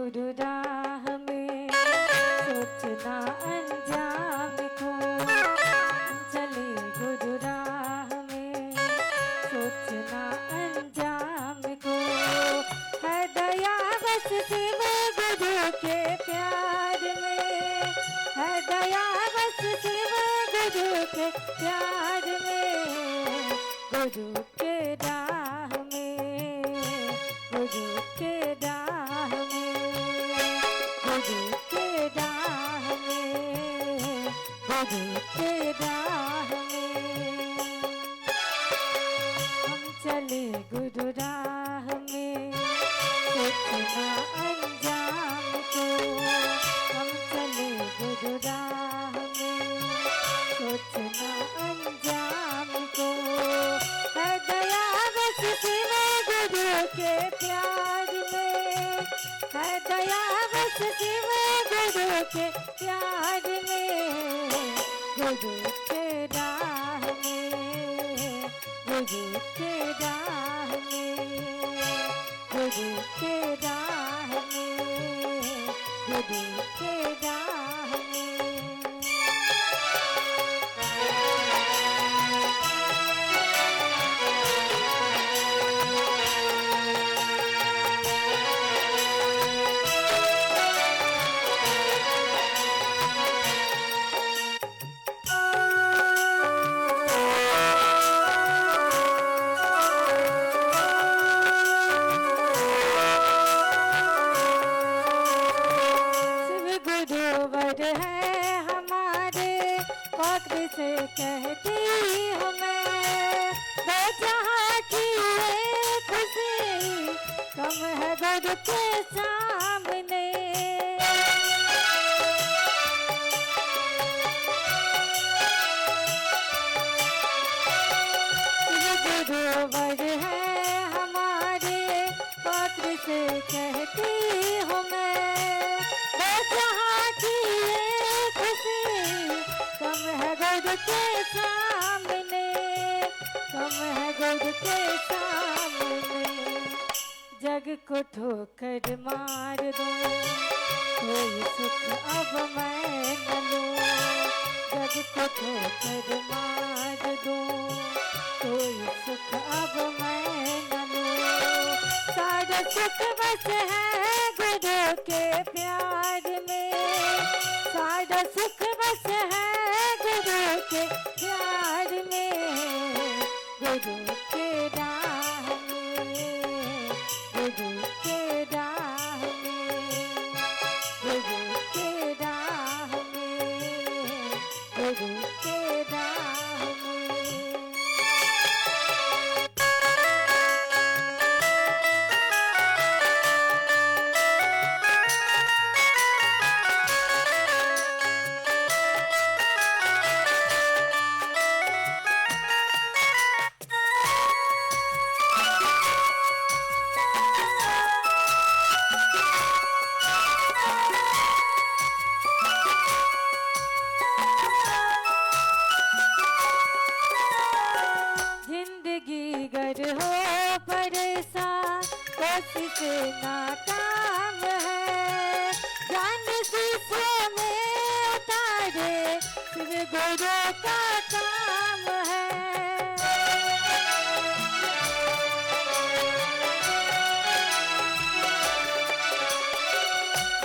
गुरु राह में सोचना अंजाम को। हम चले गुरु राह में सोचना अंजाम को। है दया बस शिव गुरु के प्यार में। है दया बस शिव गुरु के प्यार में। गुरु के राह में, गुरु के राह में, गुरु के राह में, गुरु के राह में। हम चले गुरु राह में सोचना अंजाम को। हम चले गुरु राह में सोचना अंजाम को। है दया बस शिव गुरु के प्यार में। है दया बस शिव गुरु के प्यार में। गुरु के राह में, गुरु के राह में, गुरु के राह में, गुरु के राह में। है हमारे फक्र से कहती हूँ मैं। वो जहाँ की ये खुशी कम है गुरु के सामने। गुरुवर है हमारे फक्र से कहती हूँ मैं। वो जहाँ की ये खुशी कम है गुरु के सामने। कम है गुरु के सामने। जग को ठोकर मार दो कोई सुख अब मैं न लूं। जग को ठोकर मार दो कोई सुख अब मैं न लूं। सारा सुख बस है गुरु के प्यार में। सारा सुख बस है गुरु के प्यार में। गुरु के राह में, गुरु के राह में, गुरु के राह में, गुरु के राह में। हो परेशान कोशिश नाकाम है। जान शीशे में उतारे शिव गुरु का काम है।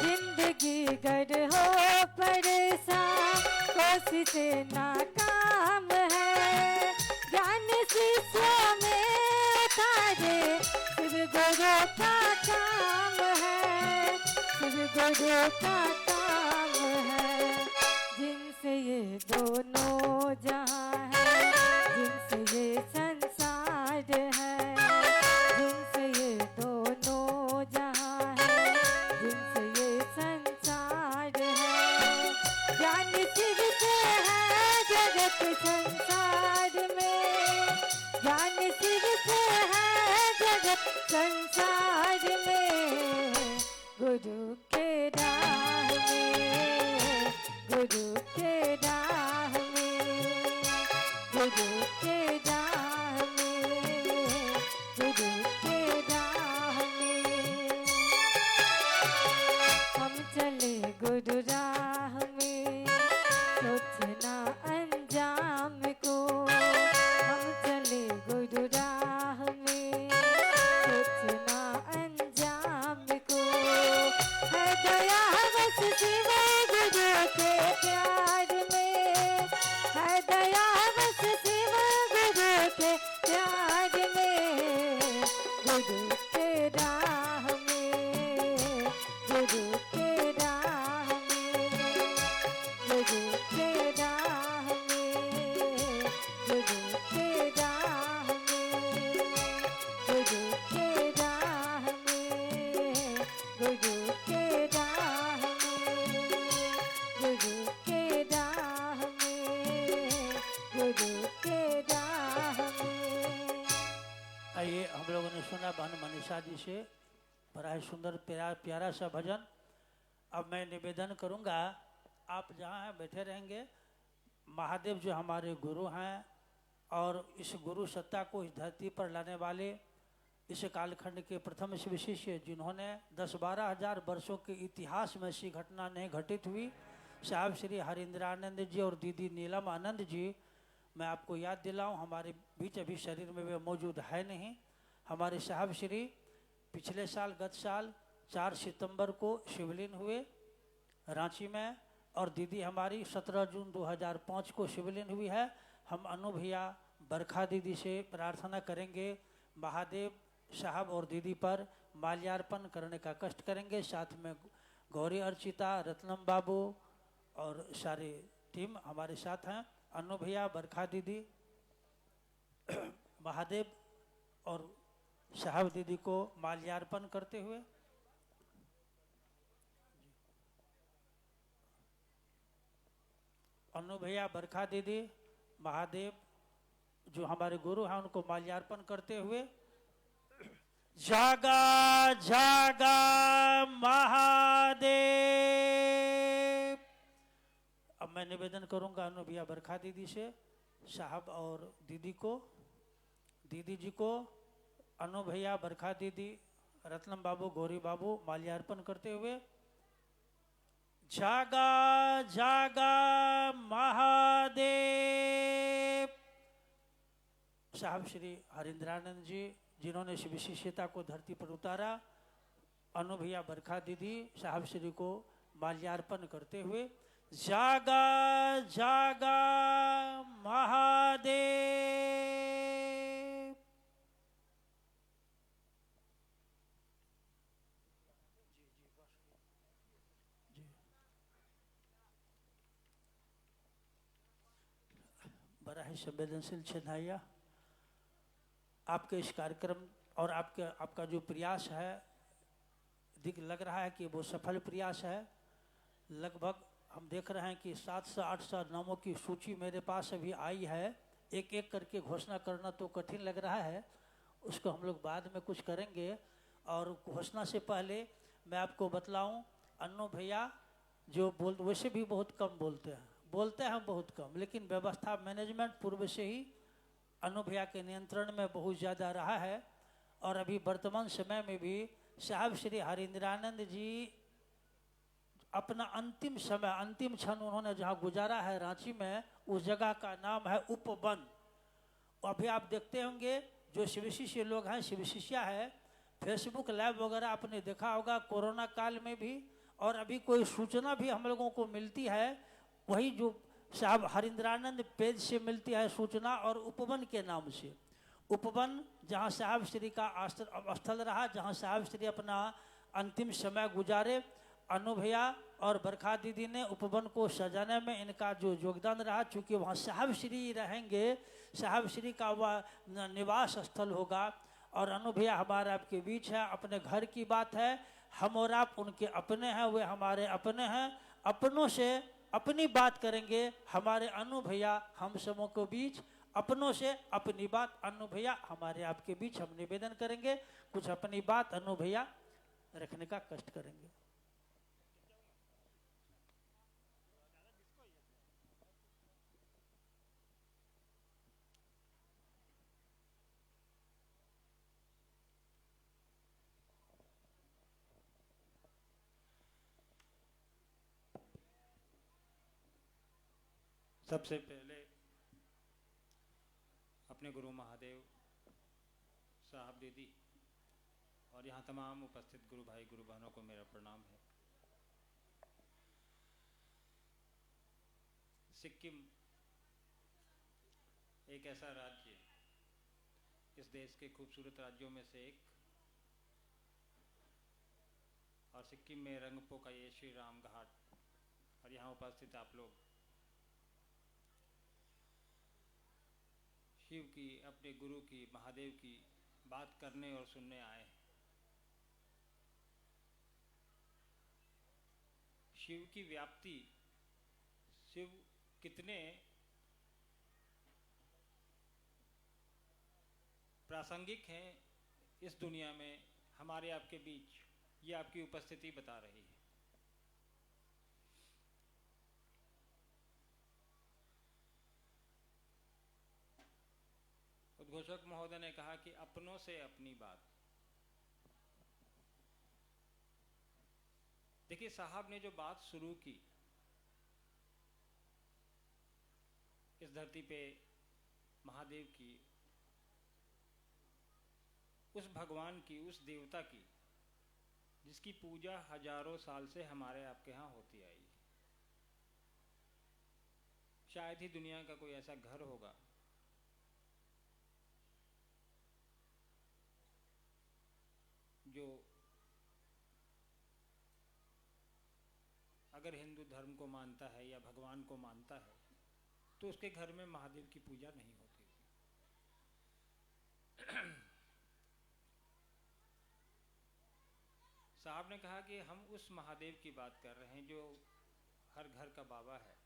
जिंदगी गर हो परेशान कोशिश नाकाम है। ज्ञान शीशे में उतारे शिव गुरु का काम है। शिव गुरु का काम है। जिनसे ये दोनों जहां है, जिनसे ये संसार है। जिनसे ये दोनों जहां है, जिनसे ये संसार है। ज्ञान शिव से है जगत संसार में। ज्ञान शिव से है जगत संसार में। गुरु के राह में, गुरु के राह में, गुरु के राह में, गुरु के राह में। बस शिव गुरु के प्यार में, है दया बस शिव गुरु के प्यार में। गुरु के राह में, गुरु के राह में, गुरु के राह में, गुरु के राह में, गुरु के राह में, गुरु के राह में, गुरु के राह में, गुरु के राह में। आइए, हम लोगों ने सुना बहन मनीषा जी से बड़ा ही सुंदर प्यारा सा भजन। अब मैं निवेदन करूंगा, आप जहाँ हैं बैठे रहेंगे। महादेव जो हमारे गुरु हैं और इस गुरु सत्ता को इस धरती पर लाने वाले, इस कालखंड के प्रथम शिष्य जिन्होंने 10-12 हजार वर्षों के इतिहास में ऐसी घटना नहीं घटित हुई, साहब श्री हरिंद्रानंद जी और दीदी नीलम आनंद जी। मैं आपको याद दिलाऊं, हमारे बीच अभी शरीर में वे मौजूद है नहीं। हमारे साहब श्री पिछले साल गत साल 4 सितंबर को शिवलिंग हुए रांची में, और दीदी हमारी 17 जून 2005 को शिवलिंग हुई है। हम अनु भैया बरखा दीदी से प्रार्थना करेंगे, महादेव साहब और दीदी पर माल्यार्पण करने का कष्ट करेंगे। साथ में गौरी अर्चिता, रत्नम बाबू और सारी टीम हमारे साथ हैं। अनु भैया, बरखा दीदी, महादेव और साहब दीदी को माल्यार्पण करते हुए अनु भैया, बरखा दीदी, महादेव जो हमारे गुरु हैं उनको माल्यार्पण करते हुए जागा जागा महादेव। अब मैं निवेदन करूंगा अनु भैया, बरखा दीदी से साहब और दीदी को, दीदी जी को, अनु भैया, बरखा दीदी, रत्नम बाबू, गौरी बाबू माल्यार्पण करते हुए जागा जागा महादेव। साहब श्री हरिंद्रानंद जी जिन्होंने इस विशिष्टता को धरती पर उतारा, अनु भैया, बरखा दीदी साहब श्री को माल्यार्पण करते हुए जागा जागा महादेव। बड़ा ही संवेदनशील छेन्हाइया, आपके इस कार्यक्रम और आपका जो प्रयास है, लग रहा है कि वो सफल प्रयास है। लगभग हम देख रहे हैं कि 700-800 नामों की सूची मेरे पास अभी आई है। एक एक करके घोषणा करना तो कठिन लग रहा है, उसको हम लोग बाद में कुछ करेंगे। और घोषणा से पहले मैं आपको बतलाऊं, अन्नू भैया जो वैसे भी बहुत कम बोलते हैं बहुत कम, लेकिन व्यवस्था मैनेजमेंट पूर्व से ही अनु भैया के नियंत्रण में बहुत ज़्यादा रहा है। और अभी वर्तमान समय में भी साहब श्री हरिंद्रानंद जी अपना अंतिम समय, अंतिम क्षण उन्होंने जहाँ गुजारा है रांची में, उस जगह का नाम है उपवन। अभी आप देखते होंगे जो शिव शिष्य लोग हैं, शिव शिष्या है, फेसबुक लाइव वगैरह आपने देखा होगा कोरोना काल में भी, और अभी कोई सूचना भी हम लोगों को मिलती है वही जो साहब हरिंद्रानंद पेज से मिलती है सूचना, और उपवन के नाम से। उपवन जहाँ साहब श्री का स्थल रहा, जहाँ साहब श्री अपना अंतिम समय गुजारे। अनु भैया और बरखा दीदी ने उपवन को सजाने में इनका जो योगदान रहा, चूँकि वहाँ साहब श्री रहेंगे, साहब श्री का वह निवास स्थल होगा। और अनु भैया हमारे आपके बीच है, अपने घर की बात है, हम और आप उनके अपने हैं, वे हमारे अपने हैं। अपनों से अपनी बात करेंगे हमारे अनु भैया, हम सबों के बीच अपनों से अपनी बात अनु भैया हमारे आपके बीच हम निवेदन करेंगे, कुछ अपनी बात अनु भैया रखने का कष्ट करेंगे। सबसे पहले अपने गुरु महादेव साहब दीदी और यहाँ तमाम उपस्थित गुरु भाई गुरु बहनों को मेरा प्रणाम है। सिक्किम एक ऐसा राज्य, इस देश के खूबसूरत राज्यों में से एक, और सिक्किम में रंगपो का ये श्री राम घाट, और यहाँ उपस्थित आप लोग शिव की, अपने गुरु की, महादेव की बात करने और सुनने आए हैं। शिव की व्याप्ति, शिव कितने प्रासंगिक हैं इस दुनिया में, हमारे आपके बीच, ये आपकी उपस्थिति बता रही है। उद्घोषक महोदय ने कहा कि अपनों से अपनी बात। देखिए, साहब ने जो बात शुरू की इस धरती पे महादेव की, उस भगवान की, उस देवता की जिसकी पूजा हजारों साल से हमारे आपके यहाँ होती आई, शायद ही दुनिया का कोई ऐसा घर होगा जो अगर हिंदू धर्म को मानता है या भगवान को मानता है तो उसके घर में महादेव की पूजा नहीं होती। साहब ने कहा कि हम उस महादेव की बात कर रहे हैं जो हर घर का बाबा है।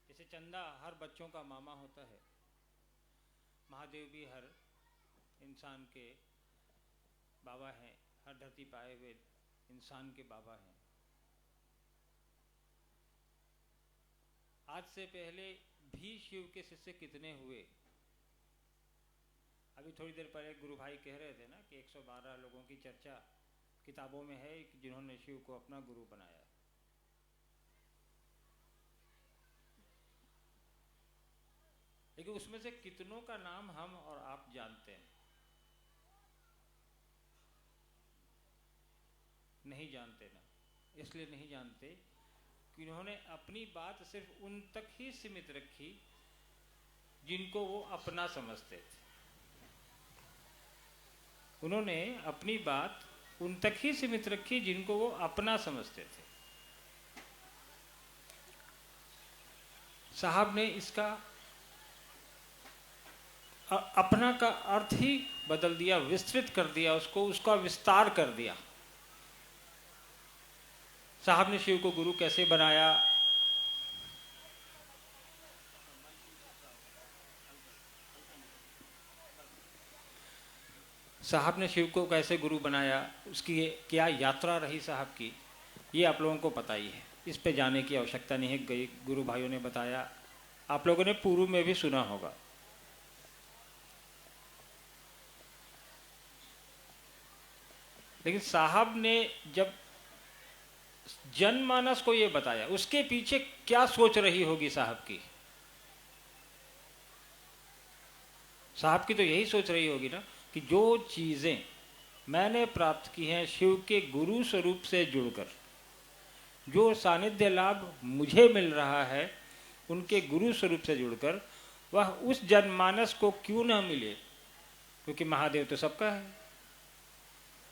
जैसे चंदा हर बच्चों का मामा होता है, महादेव भी हर इंसान के बाबा हैं, हर धरती पाए हुए इंसान के बाबा हैं। आज से पहले भी शिव के शिष्य कितने हुए? अभी थोड़ी देर पहले गुरु भाई कह रहे थे ना कि 112 लोगों की चर्चा किताबों में है जिन्होंने शिव को अपना गुरु बनाया। लेकिन उसमें से कितनों का नाम हम और आप जानते हैं? नहीं जानते ना। इसलिए नहीं जानते कि उन्होंने अपनी बात सिर्फ उन तक ही सीमित रखी जिनको वो अपना समझते थे। उन्होंने अपनी बात उन तक ही सीमित रखी जिनको वो अपना समझते थे। साहब ने इसका अपना का अर्थ ही बदल दिया, विस्तृत कर दिया उसको, उसका विस्तार कर दिया। साहब ने शिव को गुरु कैसे बनाया? साहब ने शिव को कैसे गुरु बनाया, उसकी क्या यात्रा रही साहब की, ये आप लोगों को पता ही है। इस पे जाने की आवश्यकता नहीं है, गुरु भाइयों ने बताया, आप लोगों ने पूर्व में भी सुना होगा। लेकिन साहब ने जब जनमानस को ये बताया, उसके पीछे क्या सोच रही होगी साहब की? साहब की तो यही सोच रही होगी ना कि जो चीजें मैंने प्राप्त की हैं शिव के गुरु स्वरूप से जुड़कर, जो सानिध्य लाभ मुझे मिल रहा है उनके गुरु स्वरूप से जुड़कर, वह उस जनमानस को क्यों ना मिले? क्योंकि महादेव तो सबका है।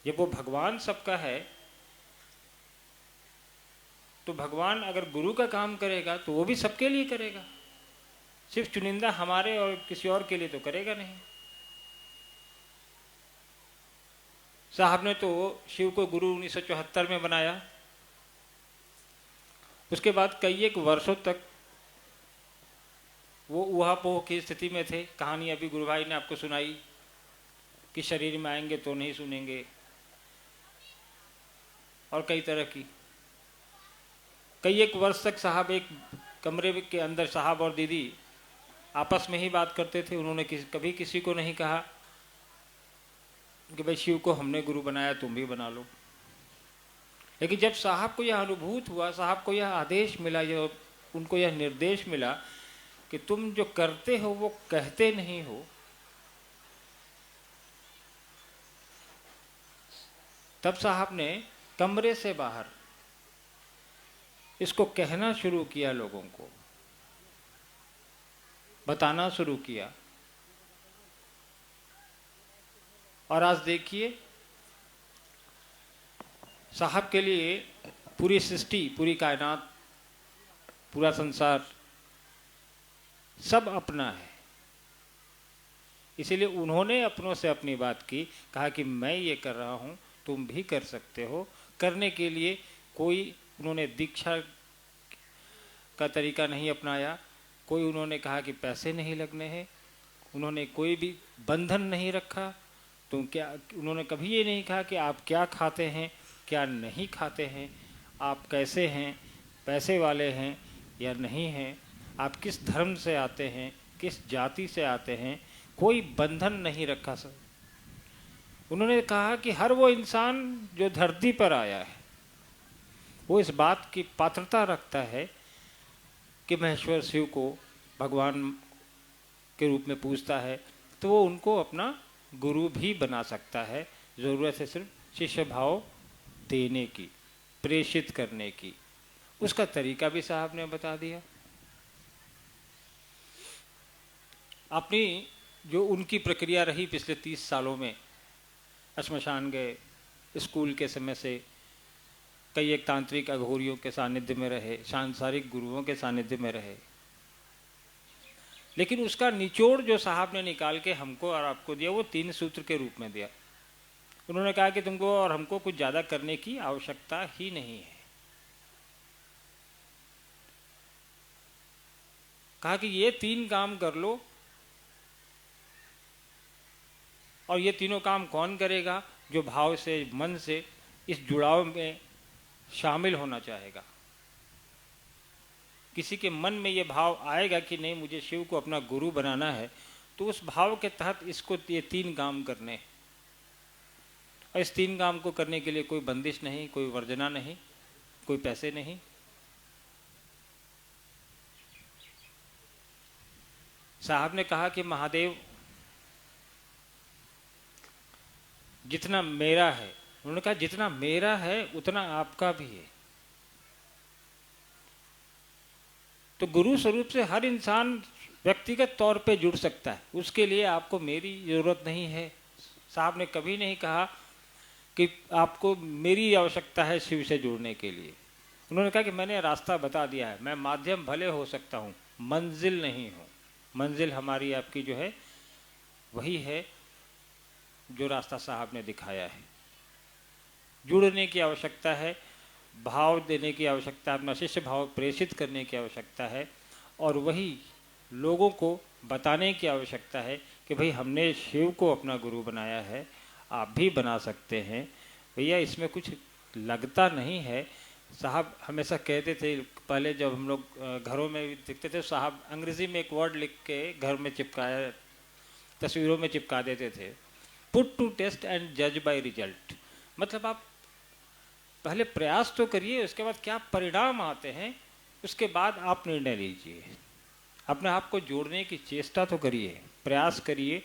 जब वो भगवान सबका है तो भगवान अगर गुरु का काम करेगा तो वो भी सबके लिए करेगा, सिर्फ चुनिंदा हमारे और किसी और के लिए तो करेगा नहीं। साहब ने तो शिव को गुरु 1974 में बनाया। उसके बाद कई एक वर्षों तक वो ऊहापोह की स्थिति में थे। कहानी अभी गुरु भाई ने आपको सुनाई कि शरीर में आएंगे तो नहीं सुनेंगे, और कई तरह की। कई एक वर्ष तक साहब एक कमरे के अंदर, साहब और दीदी आपस में ही बात करते थे। उन्होंने कभी किसी को नहीं कहा कि भाई शिव को हमने गुरु बनाया, तुम भी बना लो। लेकिन जब साहब को यह अनुभूत हुआ, साहब को यह आदेश मिला, उनको यह निर्देश मिला कि तुम जो करते हो वो कहते नहीं हो, तब साहब ने कमरे से बाहर इसको कहना शुरू किया लोगों को बताना शुरू किया। और आज देखिए, साहब के लिए पूरी सृष्टि, पूरी कायनात, पूरा संसार सब अपना है। इसीलिए उन्होंने अपनों से अपनी बात की, कहा कि मैं ये कर रहा हूँ, तुम भी कर सकते हो। करने के लिए कोई उन्होंने दीक्षा का तरीका नहीं अपनाया, कोई उन्होंने कहा कि पैसे नहीं लगने हैं, उन्होंने कोई भी बंधन नहीं रखा। तो क्या उन्होंने कभी ये नहीं कहा कि आप क्या खाते हैं, क्या नहीं खाते हैं, आप कैसे हैं, पैसे वाले हैं या नहीं हैं, आप किस धर्म से आते हैं, किस जाति से आते हैं, कोई बंधन नहीं रखा सर। उन्होंने कहा कि हर वो इंसान जो धरती पर आया है वो इस बात की पात्रता रखता है कि महेश्वर शिव को भगवान के रूप में पूजता है, तो वो उनको अपना गुरु भी बना सकता है। ज़रूरत है सिर्फ शिष्य भाव देने की, प्रेषित करने की। उसका तरीका भी साहब ने बता दिया। अपनी जो उनकी प्रक्रिया रही पिछले 30 सालों में, श्मशान गए, स्कूल के समय से कई एक तांत्रिक अघोरियों के सानिध्य में रहे, सांसारिक गुरुओं के सानिध्य में रहे, लेकिन उसका निचोड़ जो साहब ने निकाल के हमको और आपको दिया वो 3 सूत्र के रूप में दिया। उन्होंने कहा कि तुमको और हमको कुछ ज़्यादा करने की आवश्यकता ही नहीं है। कहा कि ये 3 काम कर लो, और ये तीनों काम कौन करेगा? जो भाव से, मन से इस जुड़ाव में शामिल होना चाहेगा। किसी के मन में ये भाव आएगा कि नहीं मुझे शिव को अपना गुरु बनाना है, तो उस भाव के तहत इसको ये 3 काम करने हैं। और इस 3 काम को करने के लिए कोई बंदिश नहीं, कोई वर्जना नहीं, कोई पैसे नहीं। साहब ने कहा कि महादेव जितना मेरा है, उन्होंने कहा जितना मेरा है उतना आपका भी है। तो गुरु स्वरूप से हर इंसान व्यक्तिगत तौर पे जुड़ सकता है, उसके लिए आपको मेरी जरूरत नहीं है। साहब ने कभी नहीं कहा कि आपको मेरी आवश्यकता है शिव से जुड़ने के लिए। उन्होंने कहा कि मैंने रास्ता बता दिया है, मैं माध्यम भले हो सकता हूँ, मंजिल नहीं हूँ। मंजिल हमारी आपकी जो है वही है जो रास्ता साहब ने दिखाया है। जुड़ने की आवश्यकता है, भाव देने की आवश्यकता है, अपना शिष्य भाव प्रेषित करने की आवश्यकता है, और वही लोगों को बताने की आवश्यकता है कि भाई हमने शिव को अपना गुरु बनाया है, आप भी बना सकते हैं। भैया इसमें कुछ लगता नहीं है। साहब हमेशा कहते थे, पहले जब हम लोग घरों में दिखते थे, साहब अंग्रेजी में एक वर्ड लिख के घर में चिपकाया, तस्वीरों में चिपका देते थे, पुट टू टेस्ट एंड जज बाय रिजल्ट। मतलब आप पहले प्रयास तो करिए, उसके बाद क्या परिणाम आते हैं उसके बाद आप निर्णय लीजिए। अपने आप को जोड़ने की चेष्टा तो करिए, प्रयास करिए।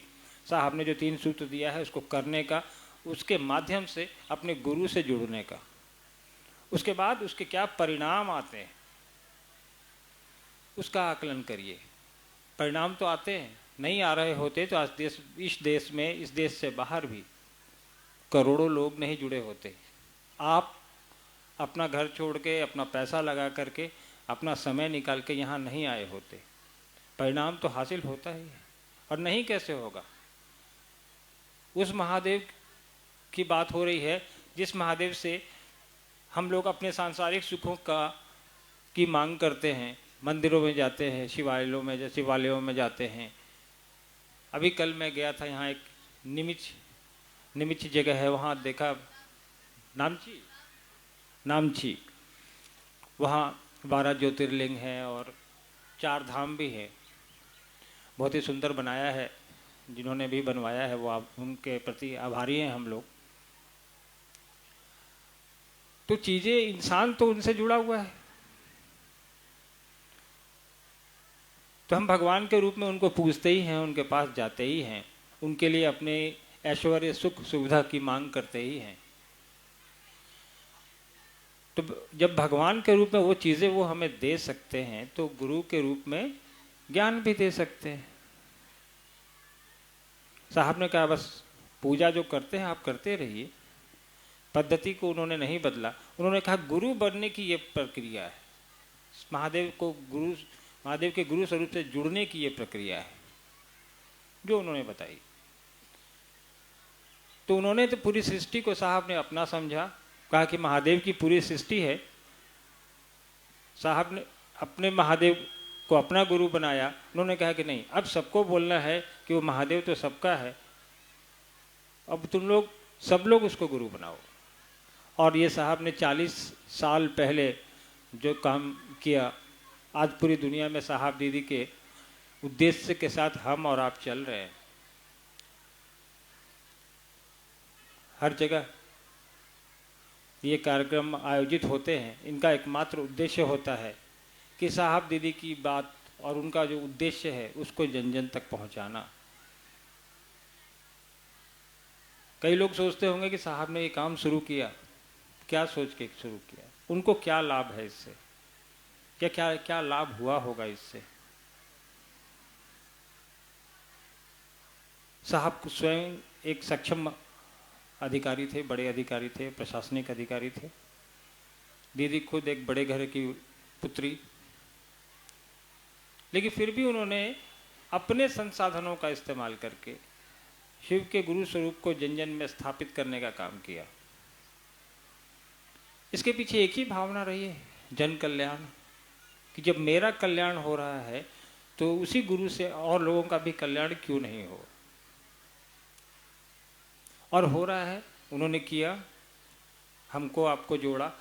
साहब ने जो 3 सूत्र दिया है उसको करने का, उसके माध्यम से अपने गुरु से जुड़ने का, उसके बाद उसके क्या परिणाम आते हैं उसका आकलन करिए। परिणाम तो आते हैं, नहीं आ रहे होते तो आज इस देश में, इस देश से बाहर भी करोड़ों लोग नहीं जुड़े होते। आप अपना घर छोड़ के, अपना पैसा लगा करके, अपना समय निकाल के यहाँ नहीं आए होते। परिणाम तो हासिल होता ही है, और नहीं कैसे होगा? उस महादेव की बात हो रही है जिस महादेव से हम लोग अपने सांसारिक सुखों की मांग करते हैं, मंदिरों में जाते हैं, शिवालयों में जाते हैं। अभी कल मैं गया था, यहाँ एक निमिच जगह है, वहाँ देखा नामची, वहाँ 12 ज्योतिर्लिंग हैं और 4 धाम भी हैं। बहुत ही सुंदर बनाया है, जिन्होंने भी बनवाया है वो उनके प्रति आभारी हैं हम लोग। तो चीजें, इंसान तो उनसे जुड़ा हुआ है, तो हम भगवान के रूप में उनको पूजते ही हैं, उनके पास जाते ही हैं, उनके लिए अपने ऐश्वर्य सुख सुविधा की मांग करते ही हैं। तो जब भगवान के रूप में वो चीज़ें वो हमें दे सकते हैं, तो गुरु के रूप में ज्ञान भी दे सकते हैं। साहब ने कहा बस पूजा जो करते हैं आप करते रहिए, पद्धति को उन्होंने नहीं बदला। उन्होंने कहा गुरु बनने की ये प्रक्रिया है, महादेव के गुरु स्वरूप से जुड़ने की ये प्रक्रिया है जो उन्होंने बताई। तो उन्होंने तो पूरी सृष्टि को साहब ने अपना समझा, कहा कि महादेव की पूरी सृष्टि है। साहब ने अपने महादेव को अपना गुरु बनाया। उन्होंने कहा कि नहीं, अब सबको बोलना है कि वो महादेव तो सबका है, अब तुम लोग सब लोग उसको गुरु बनाओ। और ये साहब ने 40 साल पहले जो काम किया, आज पूरी दुनिया में साहब दीदी के उद्देश्य के साथ हम और आप चल रहे हैं। हर जगह ये कार्यक्रम आयोजित होते हैं, इनका एकमात्र उद्देश्य होता है कि साहब दीदी की बात और उनका जो उद्देश्य है उसको जन जन तक पहुंचाना। कई लोग सोचते होंगे कि साहब ने ये काम शुरू किया, क्या सोच के शुरू किया, उनको क्या लाभ है इससे, क्या क्या क्या लाभ हुआ होगा इससे। साहब स्वयं एक सक्षम अधिकारी थे, बड़े अधिकारी थे, प्रशासनिक अधिकारी थे। दीदी खुद एक बड़े घर की पुत्री, लेकिन फिर भी उन्होंने अपने संसाधनों का इस्तेमाल करके शिव के गुरु स्वरूप को जन जन में स्थापित करने का काम किया। इसके पीछे एक ही भावना रही है, जन कल्याण, कि जब मेरा कल्याण हो रहा है तो उसी गुरु से और लोगों का भी कल्याण क्यों नहीं हो। और हो रहा है, उन्होंने किया, हमको आपको जोड़ा,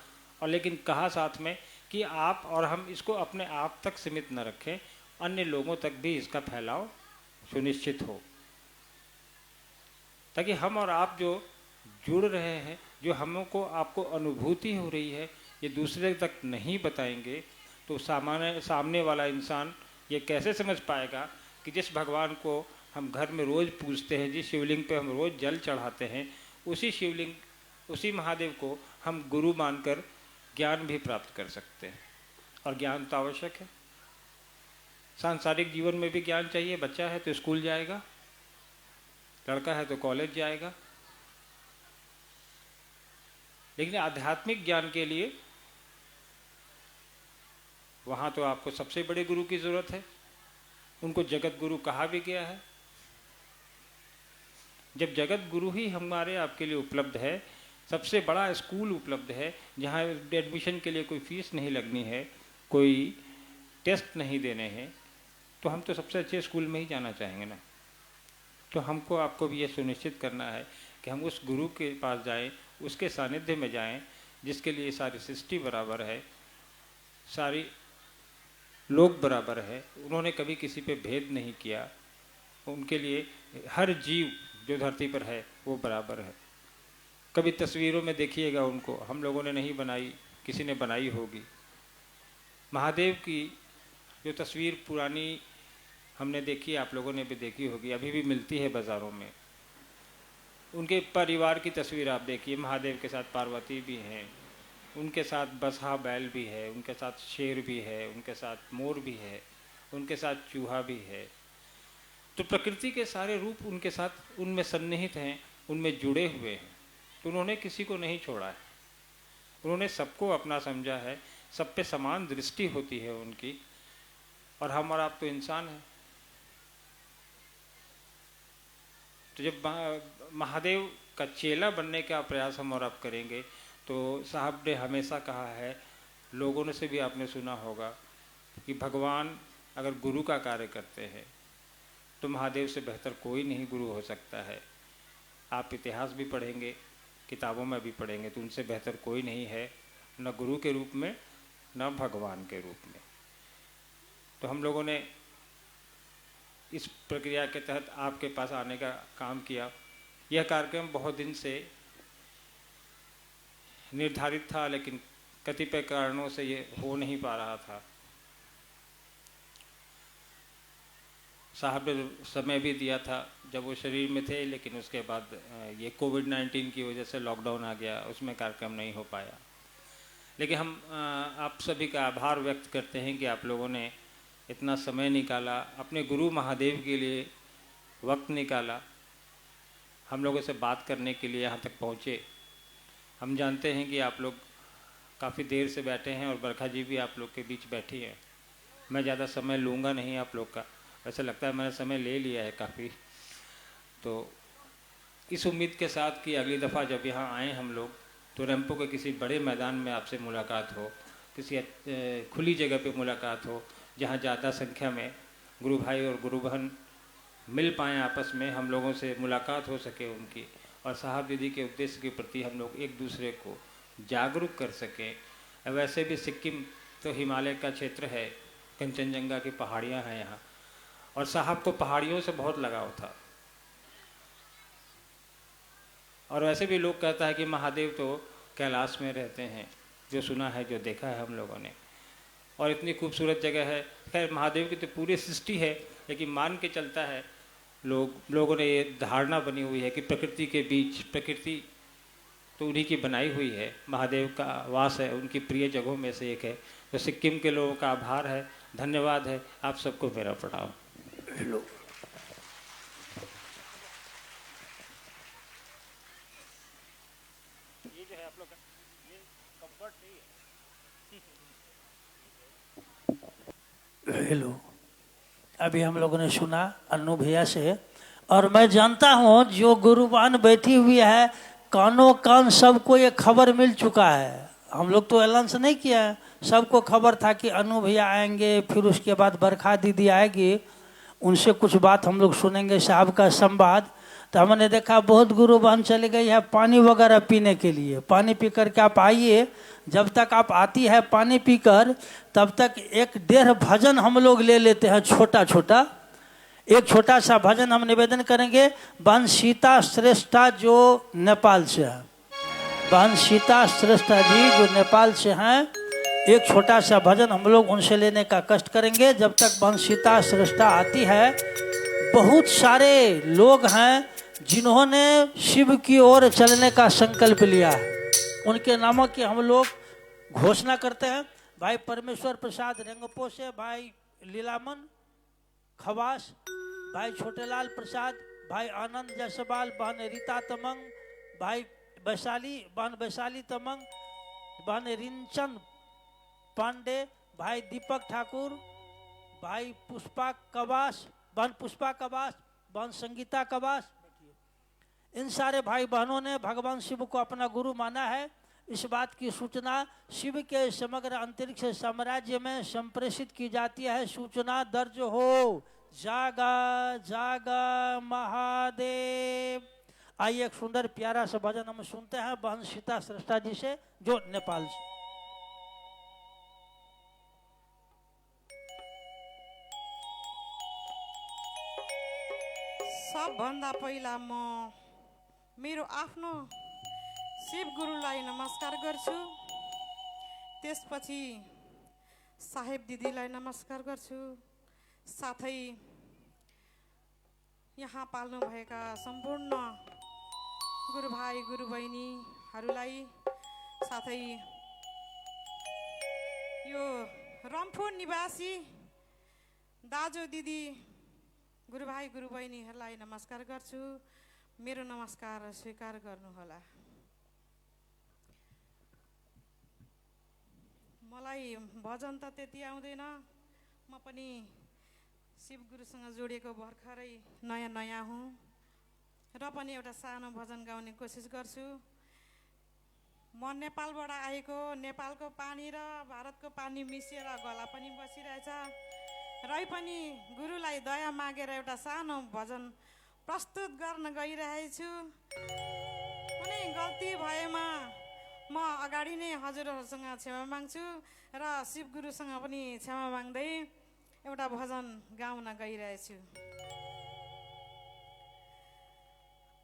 और लेकिन कहा साथ में कि आप और हम इसको अपने आप तक सीमित न रखें, अन्य लोगों तक भी इसका फैलाव सुनिश्चित हो, ताकि हम और आप जो जुड़ रहे हैं, जो हमको आपको अनुभूति हो रही है, ये दूसरे तक नहीं बताएंगे तो सामने वाला इंसान ये कैसे समझ पाएगा कि जिस भगवान को हम घर में रोज़ पूजते हैं, जिस शिवलिंग पे हम रोज़ जल चढ़ाते हैं, उसी शिवलिंग, उसी महादेव को हम गुरु मानकर ज्ञान भी प्राप्त कर सकते हैं। और ज्ञान तो आवश्यक है, सांसारिक जीवन में भी ज्ञान चाहिए। बच्चा है तो स्कूल जाएगा, लड़का है तो कॉलेज जाएगा, लेकिन आध्यात्मिक ज्ञान के लिए वहाँ तो आपको सबसे बड़े गुरु की जरूरत है। उनको जगत गुरु कहा भी गया है। जब जगत गुरु ही हमारे आपके लिए उपलब्ध है, सबसे बड़ा स्कूल उपलब्ध है, जहाँ एडमिशन के लिए कोई फीस नहीं लगनी है, कोई टेस्ट नहीं देने हैं, तो हम तो सबसे अच्छे स्कूल में ही जाना चाहेंगे ना। तो हमको आपको भी ये सुनिश्चित करना है कि हम उस गुरु के पास जाएं, उसके सानिध्य में जाएं, जिसके लिए सारी सृष्टि बराबर है, सारी लोग बराबर है। उन्होंने कभी किसी पे भेद नहीं किया, उनके लिए हर जीव जो धरती पर है वो बराबर है। कभी तस्वीरों में देखिएगा उनको, हम लोगों ने नहीं बनाई, किसी ने बनाई होगी। महादेव की जो तस्वीर पुरानी हमने देखी, आप लोगों ने भी देखी होगी, अभी भी मिलती है बाज़ारों में। उनके परिवार की तस्वीर आप देखिए, महादेव के साथ पार्वती भी हैं, उनके साथ बसहा बैल भी है, उनके साथ शेर भी है, उनके साथ मोर भी है, उनके साथ चूहा भी है। तो प्रकृति के सारे रूप उनके साथ उनमें सन्निहित हैं, उनमें जुड़े हुए हैं। तो उन्होंने किसी को नहीं छोड़ा है, उन्होंने सबको अपना समझा है, सब पे समान दृष्टि होती है उनकी। और हम और आप तो इंसान हैं। तो जब महादेव का चेला बनने का प्रयास हम और आप करेंगे, तो साहब ने हमेशा कहा है, लोगों ने से भी आपने सुना होगा कि भगवान अगर गुरु का कार्य करते हैं तो महादेव से बेहतर कोई नहीं गुरु हो सकता है। आप इतिहास भी पढ़ेंगे, किताबों में भी पढ़ेंगे, तो उनसे बेहतर कोई नहीं है, न गुरु के रूप में न भगवान के रूप में। तो हम लोगों ने इस प्रक्रिया के तहत आपके पास आने का काम किया। यह कार्यक्रम बहुत दिन से निर्धारित था, लेकिन कतिपय कारणों से ये हो नहीं पा रहा था। साहब ने समय भी दिया था जब वो शरीर में थे, लेकिन उसके बाद ये कोविड-19 की वजह से लॉकडाउन आ गया, उसमें कार्यक्रम नहीं हो पाया। लेकिन हम आप सभी का आभार व्यक्त करते हैं कि आप लोगों ने इतना समय निकाला, अपने गुरु महादेव के लिए वक्त निकाला, हम लोगों से बात करने के लिए यहाँ तक पहुँचे। हम जानते हैं कि आप लोग काफ़ी देर से बैठे हैं और बरखा जी भी आप लोग के बीच बैठी हैं। मैं ज़्यादा समय लूँगा नहीं आप लोग का, वैसे लगता है मैंने समय ले लिया है काफ़ी। तो इस उम्मीद के साथ कि अगली दफ़ा जब यहाँ आएँ हम लोग तो रैंपो के किसी बड़े मैदान में आपसे मुलाकात हो, किसी खुली जगह पे मुलाकात हो, जहाँ ज़्यादा संख्या में गुरु भाई और गुरु बहन मिल पाएँ, आपस में हम लोगों से मुलाकात हो सके उनकी, और साहब दीदी के उद्देश्य के प्रति हम लोग एक दूसरे को जागरूक कर सकें। वैसे भी सिक्किम तो हिमालय का क्षेत्र है, कंचनजंगा की पहाड़ियाँ हैं यहाँ, और साहब को पहाड़ियों से बहुत लगाव था। और वैसे भी लोग कहता है कि महादेव तो कैलाश में रहते हैं, जो सुना है, जो देखा है हम लोगों ने, और इतनी खूबसूरत जगह है। खैर महादेव की तो पूरी सृष्टि है, लेकिन मान के चलता है लोगों ने ये धारणा बनी हुई है कि प्रकृति के बीच, प्रकृति तो उन्हीं की बनाई हुई है, महादेव का वास है, उनकी प्रिय जगहों में से एक है। तो सिक्किम के लोगों का आभार है, धन्यवाद है, आप सबको मेरा प्रणाम। ये जो है आप लोग का ये कंफर्ट नहीं है। हेलो, अभी हम लोगों ने सुना अन्नू भैया से, और मैं जानता हूँ जो गुरुबान बैठी हुई है, कानों कान सबको ये खबर मिल चुका है। हम लोग तो अनाउंस नहीं किया है, सबको खबर था कि अन्नू भैया आएंगे, फिर उसके बाद बरखा दीदी आएगी, उनसे कुछ बात हम लोग सुनेंगे, साहब का संवाद। तो हमने देखा बहुत गुरुबान चले गई है पानी वगैरह पीने के लिए। पानी पी कर के आप आइए, जब तक आप आती है पानी पीकर, तब तक 1-1.5 भजन हम लोग ले लेते हैं, छोटा छोटा। एक छोटा सा भजन हम निवेदन करेंगे। बहन सीता श्रेष्ठा जो नेपाल से है, बहन सीता श्रेष्ठा जी जो नेपाल से हैं, एक छोटा सा भजन हम लोग उनसे लेने का कष्ट करेंगे। जब तक बहन सीता श्रेष्ठा आती है, बहुत सारे लोग हैं जिन्होंने शिव की ओर चलने का संकल्प लिया है, उनके नामों की हम लोग घोषणा करते हैं। भाई परमेश्वर प्रसाद रेंगपो से, भाई लीलामन खवास, भाई छोटेलाल प्रसाद, भाई आनंद जायसवाल, बहन रीता तमंग, भाई वैशाली, बहन वैशाली तमंग, बहन रिंचन पांडे, भाई दीपक ठाकुर, भाई पुष्पा कवास, बहन पुष्पा कवास, बहन संगीता कवास। इन सारे भाई बहनों ने भगवान शिव को अपना गुरु माना है। इस बात की सूचना शिव के समग्र अंतरिक्ष साम्राज्य में संप्रेषित की जाती है। सूचना दर्ज हो, जागा जागा महादेव। आइए एक सुंदर प्यारा सा भजन हम सुनते हैं बहन सीता श्रेष्ठा जी से, जो नेपाल से। सबभन्दा पहिला म मेरो आफ्नो शिव गुरुलाई नमस्कार गर्छु, त्यसपछि साहेब दिदीलाई नमस्कार गर्छु, साथै यहाँ पाल्नुभएका सम्पूर्ण गुरुभाइ गुरुबहिनीहरूलाई, साथै यो रम्फू निवासी दाजु दिदी गुरुभाइ गुरुबहिनीहरूलाई नमस्कार गर्छु। मेरो नमस्कार स्वीकार गर्नुहोला। मलाई भजन त त्यति आउँदैन, म पनि शिव गुरुसँग जोडिएको भर्खरै नयाँ नयाँ हुँ, र पनि एउटा सानो भजन गाउने कोसिस गर्छु। म नेपालबाट आएको, नेपालको पानी र भारतको पानी मिसिएर गला पनि बसिरहेछ, रै पनि गुरुलाई दया मागेर एउटा सानो भजन प्रस्तुत गर्न गइरहेछु। कुनै गल्ती भएमा म अगाडि नै हजुरहरूसँग क्षमा माग्छु र शिव गुरुसँग पनि क्षमा माग्दै एउटा भजन गाउन गइरहेछु।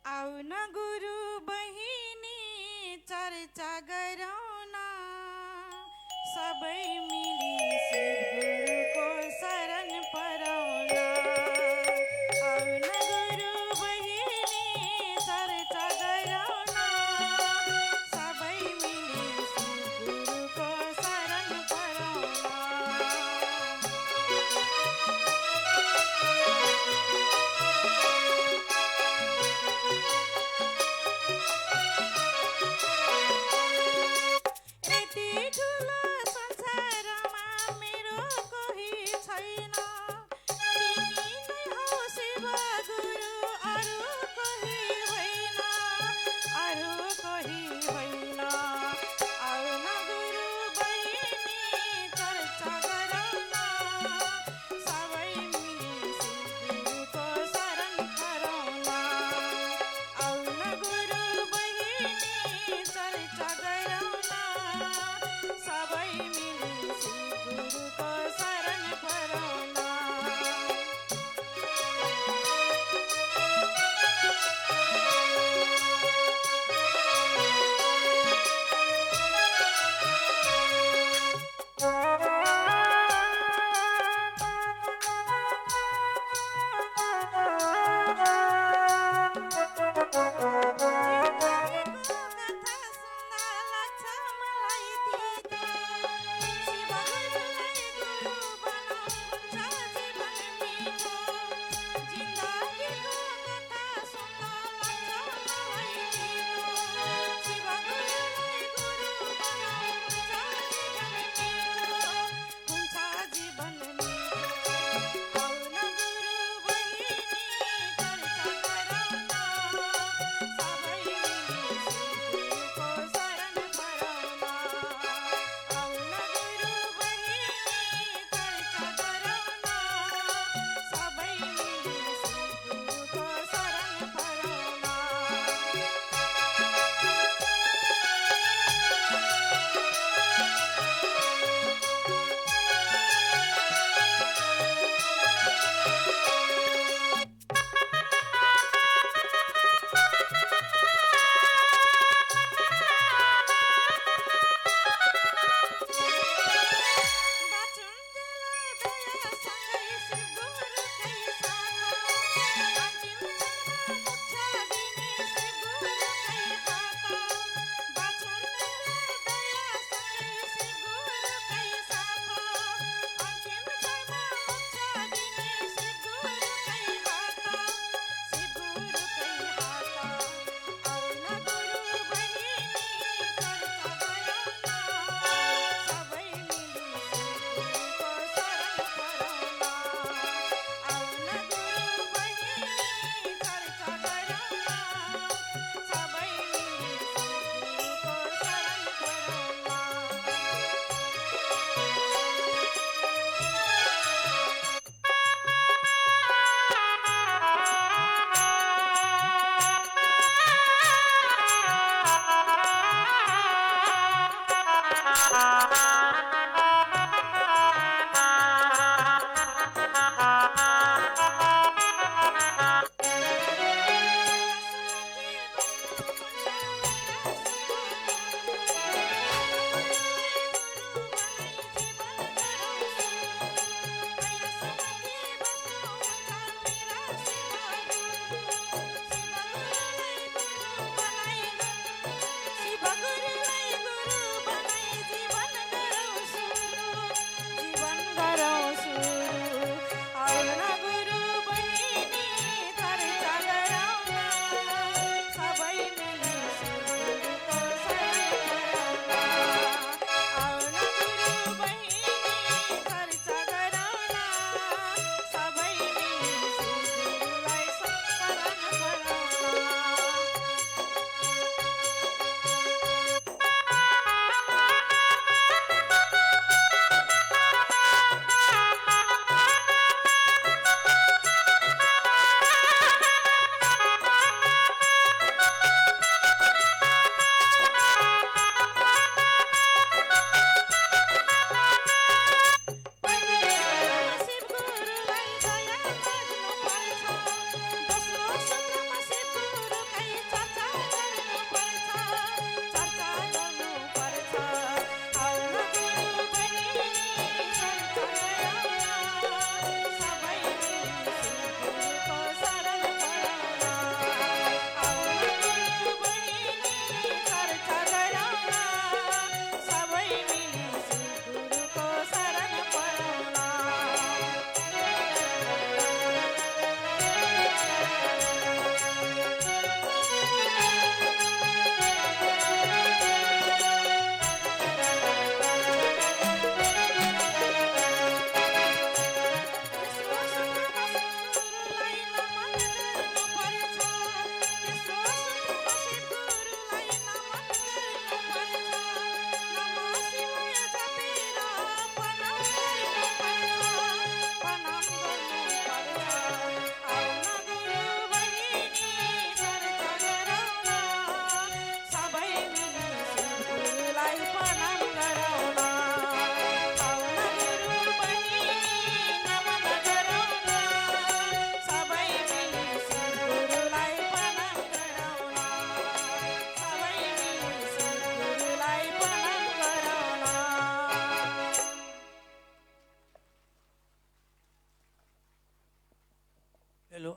आउन गुरु बहिनी चर्चा गरौँ न, सबै मिली शिव गुरुको शरण परौँ न। आउन गुरु बहिनी चर्चा गरौँ न, सबै मिली शिव गुरुको शरण परौँ न।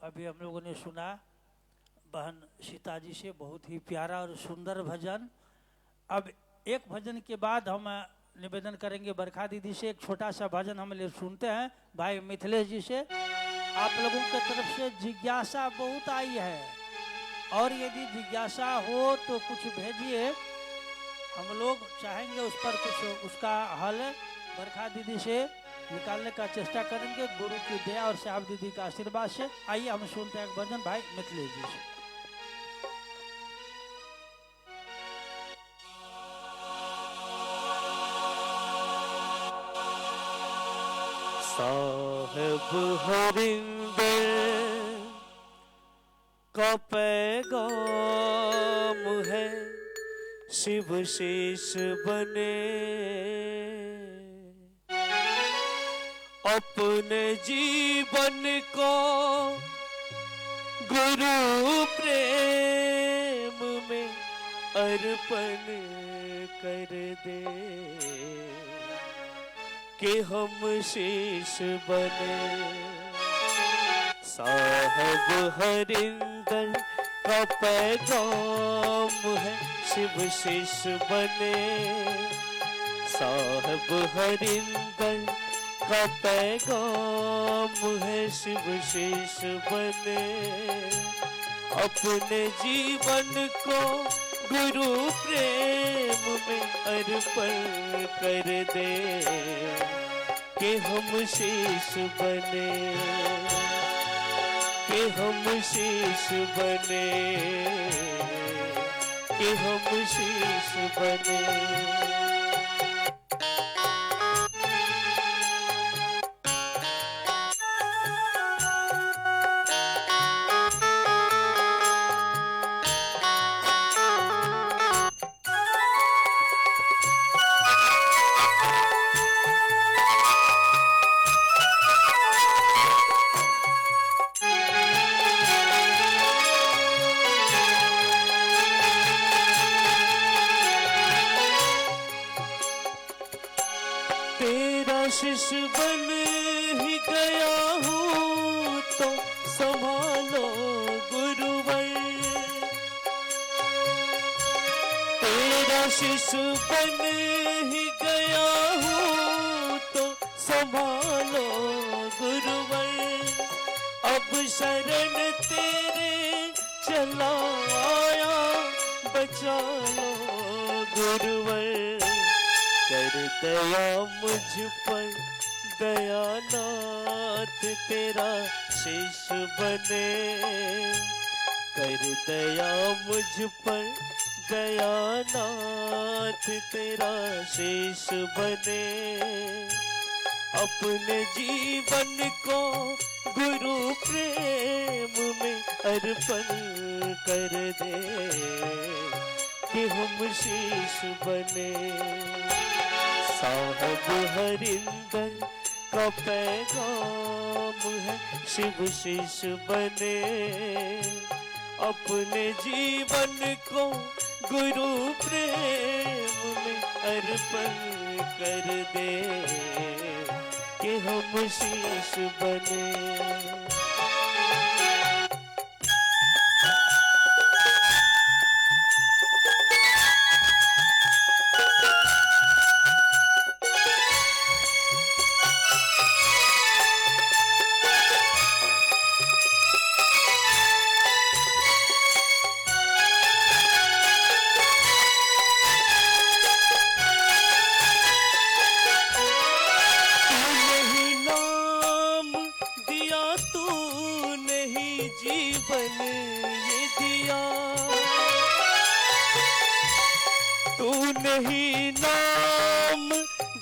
अभी हम लोगों ने सुना बहन सीता जी से, बहुत ही प्यारा और सुंदर भजन। अब एक भजन के बाद हम निवेदन करेंगे बरखा दीदी से, एक छोटा सा भजन हम लोग सुनते हैं भाई मिथिलेश जी से। आप लोगों की तरफ से जिज्ञासा बहुत आई है, और यदि जिज्ञासा हो तो कुछ भेजिए, हम लोग चाहेंगे उस पर कुछ उसका हल बरखा दीदी से निकालने का चेष्टा करेंगे, गुरु की दया और श्याम दीदी का आशीर्वाद से। आइए हम सुनते हैं एक भजन भाई मिथिलेश जी से। साहेब हरिंदर का पैगाम है शिव शेष बने, अपने जीवन को गुरु प्रेम में अर्पण कर दे कि हम शेष बने। साहब हरिंदर का पैगाम है शिव शेष बने, साहब हरिंदर का पैगाम है शिव शेष बने, अपने जीवन को गुरु प्रेम में अर्पण कर दे कि हम शेष बने, कि हम शेष बने, कि हम शेष बने। शिष्य बन ही गया हूँ तो संभालो गुरुवर, तेरा शिष्य बन ही गया हूँ तो संभालो गुरुवर, अब शरण तेरे चला आया बचा लो गुरुवर, कर दया मुझ पर दयानाथ तेरा शेष बने, कर दया मुझ पर दयानाथ तेरा शेष बने, अपने जीवन को गुरु प्रेम में अर्पण कर दे कि हम शेष बने। साहब हरिंदर का पैगाम है शिव शेष बने, अपने जीवन को गुरु प्रेम में अर्पण कर दे कि हम शेष बने। नहीं नाम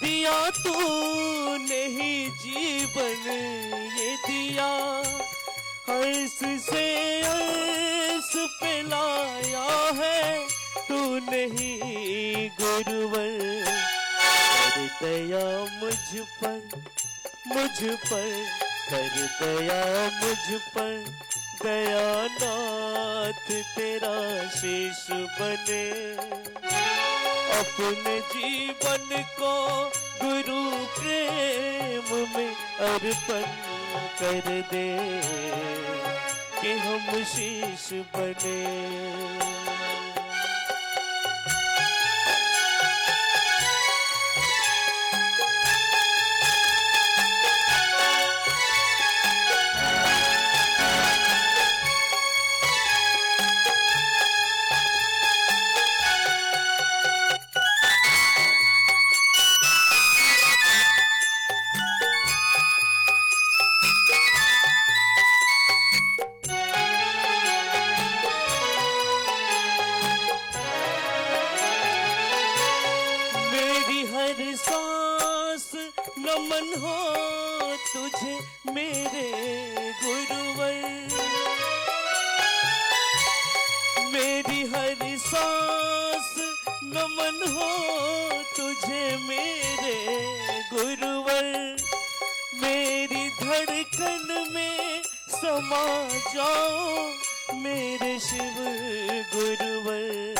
दिया तूने ही जीवन ये दिया, हर्ष से हर्ष पे लाया है तूने ही गुरुवर, कर दया मुझ पर कर दया मुझ पर दयानाथ तेरा शेष बने, अपने जीवन को गुरु प्रेम में अर्पण कर दे कि हम शीश बने। मेरी हर सांस नमन हो तुझे मेरे गुरुवर। मेरी हर सांस नमन हो तुझे मेरे गुरुवर। मेरी धड़कन में समा जाओ मेरे शिव गुरुवर।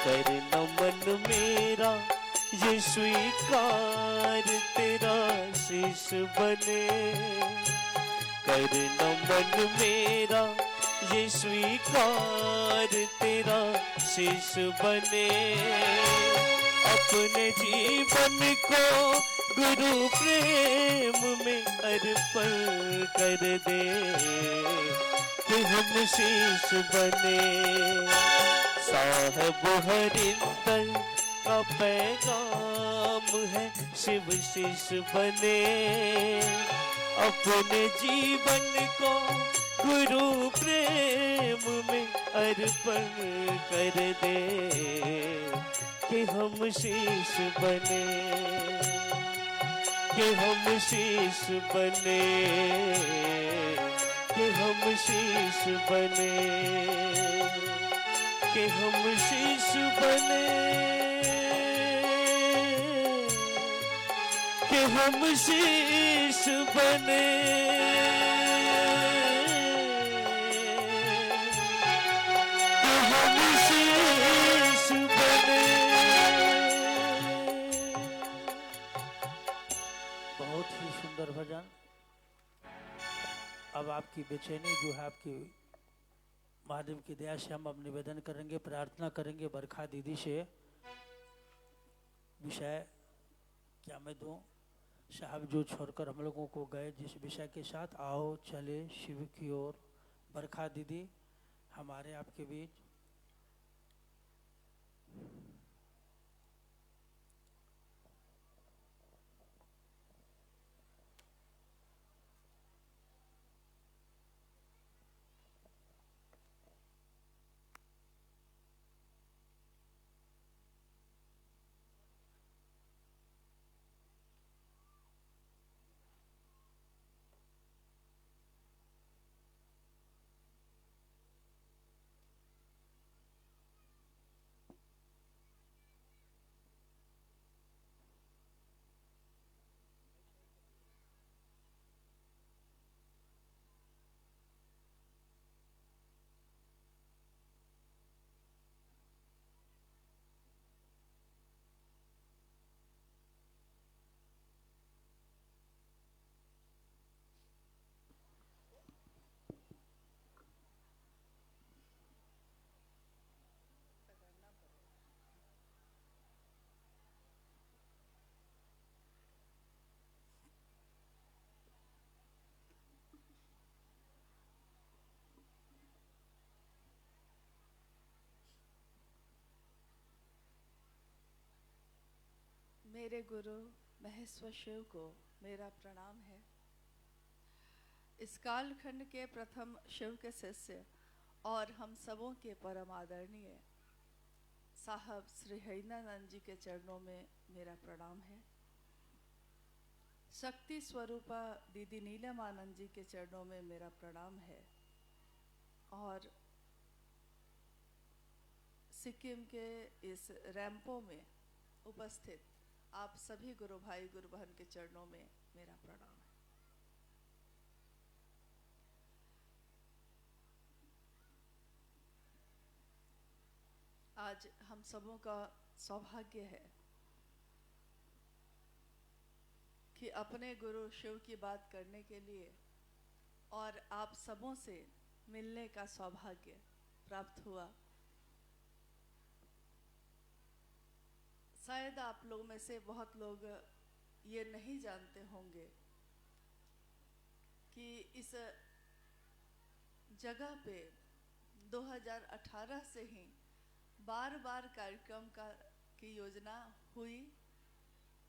कर नमन मेरा ये स्वीकार तेरा शीश बने। कर नमन मेरा ये स्वीकार तेरा शीश बने। अपने जीवन को गुरु प्रेम में अर्पण कर दे कि हम शीश बने। साहब हरिंदर का पैगाम है शिव शीश बने। अपने जीवन को गुरु प्रेम में अर्पण कर दे कि हम शीश बने। कि हम शीश बने। कि हम शीश बने। कि हम शीश बने। कि हम शीश बने। कि हम शीश बने। बहुत ही सुंदर भजन। अब आपकी बेचैनी जो है आपकी महादेव की दया से हम अब निवेदन करेंगे, प्रार्थना करेंगे बरखा दीदी से। विषय क्या मैं दूं? साहब जो छोड़कर हम लोगों को गए जिस विषय के साथ, आओ चले शिव की ओर। बरखा दीदी हमारे आपके बीच। मेरे गुरु महेश्वर शिव को मेरा प्रणाम है। इस कालखंड के प्रथम शिव के शिष्य और हम सबों के परम आदरणीय साहब श्री हरिनानंद जी के चरणों में मेरा प्रणाम है। शक्ति स्वरूपा दीदी नीलमानंद जी के चरणों में मेरा प्रणाम है। और सिक्किम के इस रैंपो में उपस्थित आप सभी गुरु भाई गुरु बहन के चरणों में मेरा प्रणाम है। आज हम सबों का सौभाग्य है कि अपने गुरु शिव की बात करने के लिए और आप सबों से मिलने का सौभाग्य प्राप्त हुआ। शायद आप लोग में से बहुत लोग ये नहीं जानते होंगे कि इस जगह पे 2018 से ही बार बार कार्यक्रम की योजना हुई।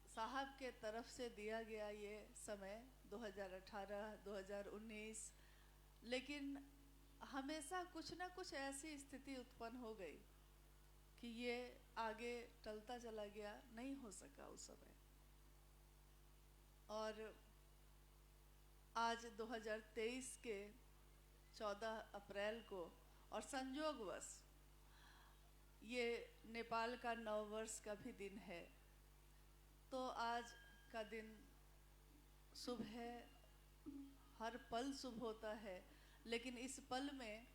साहब के तरफ से दिया गया ये समय 2018, 2019, लेकिन हमेशा कुछ ना कुछ ऐसी स्थिति उत्पन्न हो गई कि ये आगे टलता चला गया, नहीं हो सका उस समय। और आज 2023 के 14 अप्रैल को और संयोगवश ये नेपाल का नववर्ष का भी दिन है, तो आज का दिन शुभ है। हर पल शुभ होता है, लेकिन इस पल में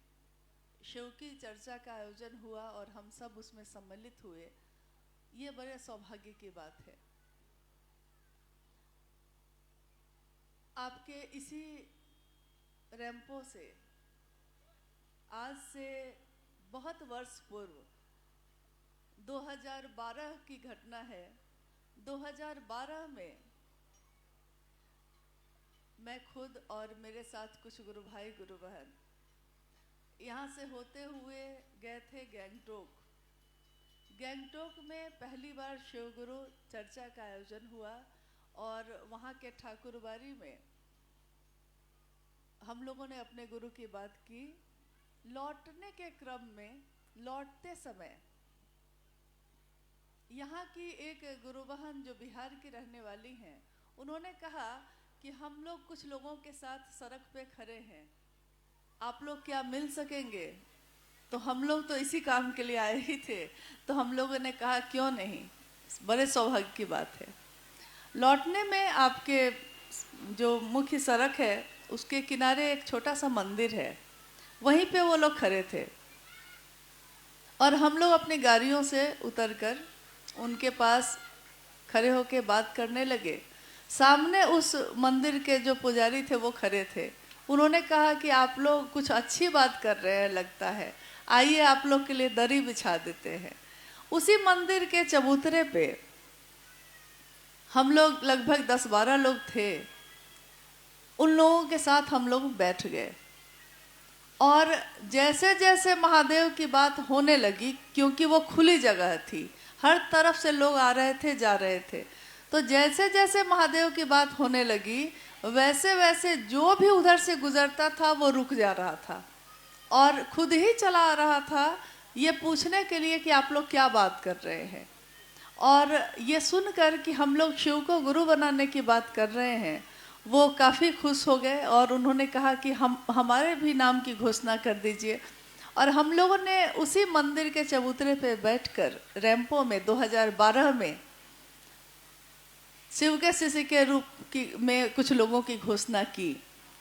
शिव की चर्चा का आयोजन हुआ और हम सब उसमें सम्मिलित हुए, ये बड़े सौभाग्य की बात है। आपके इसी रैंपो से आज से बहुत वर्ष पूर्व 2012 की घटना है। 2012 में मैं खुद और मेरे साथ कुछ गुरु भाई गुरु बहन यहाँ से होते हुए गए थे गैंगटोक। गैंगटोक में पहली बार शिव गुरु चर्चा का आयोजन हुआ और वहाँ के ठाकुरबाड़ी में हम लोगों ने अपने गुरु की बात की। लौटने के क्रम में, लौटते समय यहाँ की एक गुरु बहन जो बिहार की रहने वाली हैं, उन्होंने कहा कि हम लोग कुछ लोगों के साथ सड़क पे खड़े हैं, आप लोग क्या मिल सकेंगे? तो हम लोग तो इसी काम के लिए आए ही थे, तो हम लोगों ने कहा क्यों नहीं, बड़े सौभाग्य की बात है। लौटने में आपके जो मुख्य सड़क है उसके किनारे एक छोटा सा मंदिर है, वहीं पे वो लोग खड़े थे और हम लोग अपनी गाड़ियों से उतरकर उनके पास खड़े होके बात करने लगे। सामने उस मंदिर के जो पुजारी थे वो खड़े थे। उन्होंने कहा कि आप लोग कुछ अच्छी बात कर रहे हैं लगता है, आइए आप लोग के लिए दरी बिछा देते हैं। उसी मंदिर के चबूतरे पे हम लोग लगभग 10-12 लोग थे। उन लोगों के साथ हम लोग बैठ गए और जैसे जैसे महादेव की बात होने लगी, क्योंकि वो खुली जगह थी, हर तरफ से लोग आ रहे थे जा रहे थे, तो जैसे जैसे महादेव की बात होने लगी वैसे वैसे जो भी उधर से गुजरता था वो रुक जा रहा था और खुद ही चला आ रहा था ये पूछने के लिए कि आप लोग क्या बात कर रहे हैं। और ये सुनकर कि हम लोग शिव को गुरु बनाने की बात कर रहे हैं, वो काफ़ी खुश हो गए और उन्होंने कहा कि हमारे भी नाम की घोषणा कर दीजिए। और हम लोगों ने उसी मंदिर के चबूतरे पे बैठकर रैंपो में 2012 में शिव के शिष्य के रूप में कुछ लोगों की घोषणा की।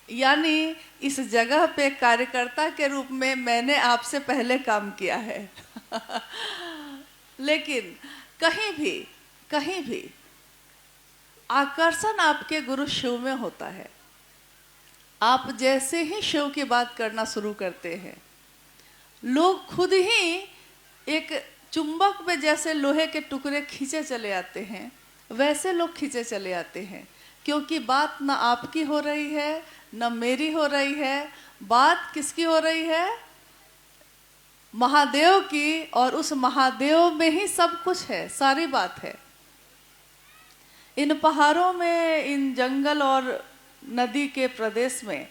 यानी इस जगह पे कार्यकर्ता के रूप में मैंने आपसे पहले काम किया है लेकिन कहीं भी आकर्षण आपके गुरु शिव में होता है। आप जैसे ही शिव की बात करना शुरू करते हैं, लोग खुद ही एक चुंबक में जैसे लोहे के टुकड़े खींचे चले आते हैं, वैसे लोग खींचे चले आते हैं, क्योंकि बात न आपकी हो रही है न मेरी हो रही है, बात किसकी हो रही है? महादेव की। और उस महादेव में ही सब कुछ है, सारी बात है। इन पहाड़ों में, इन जंगल और नदी के प्रदेश में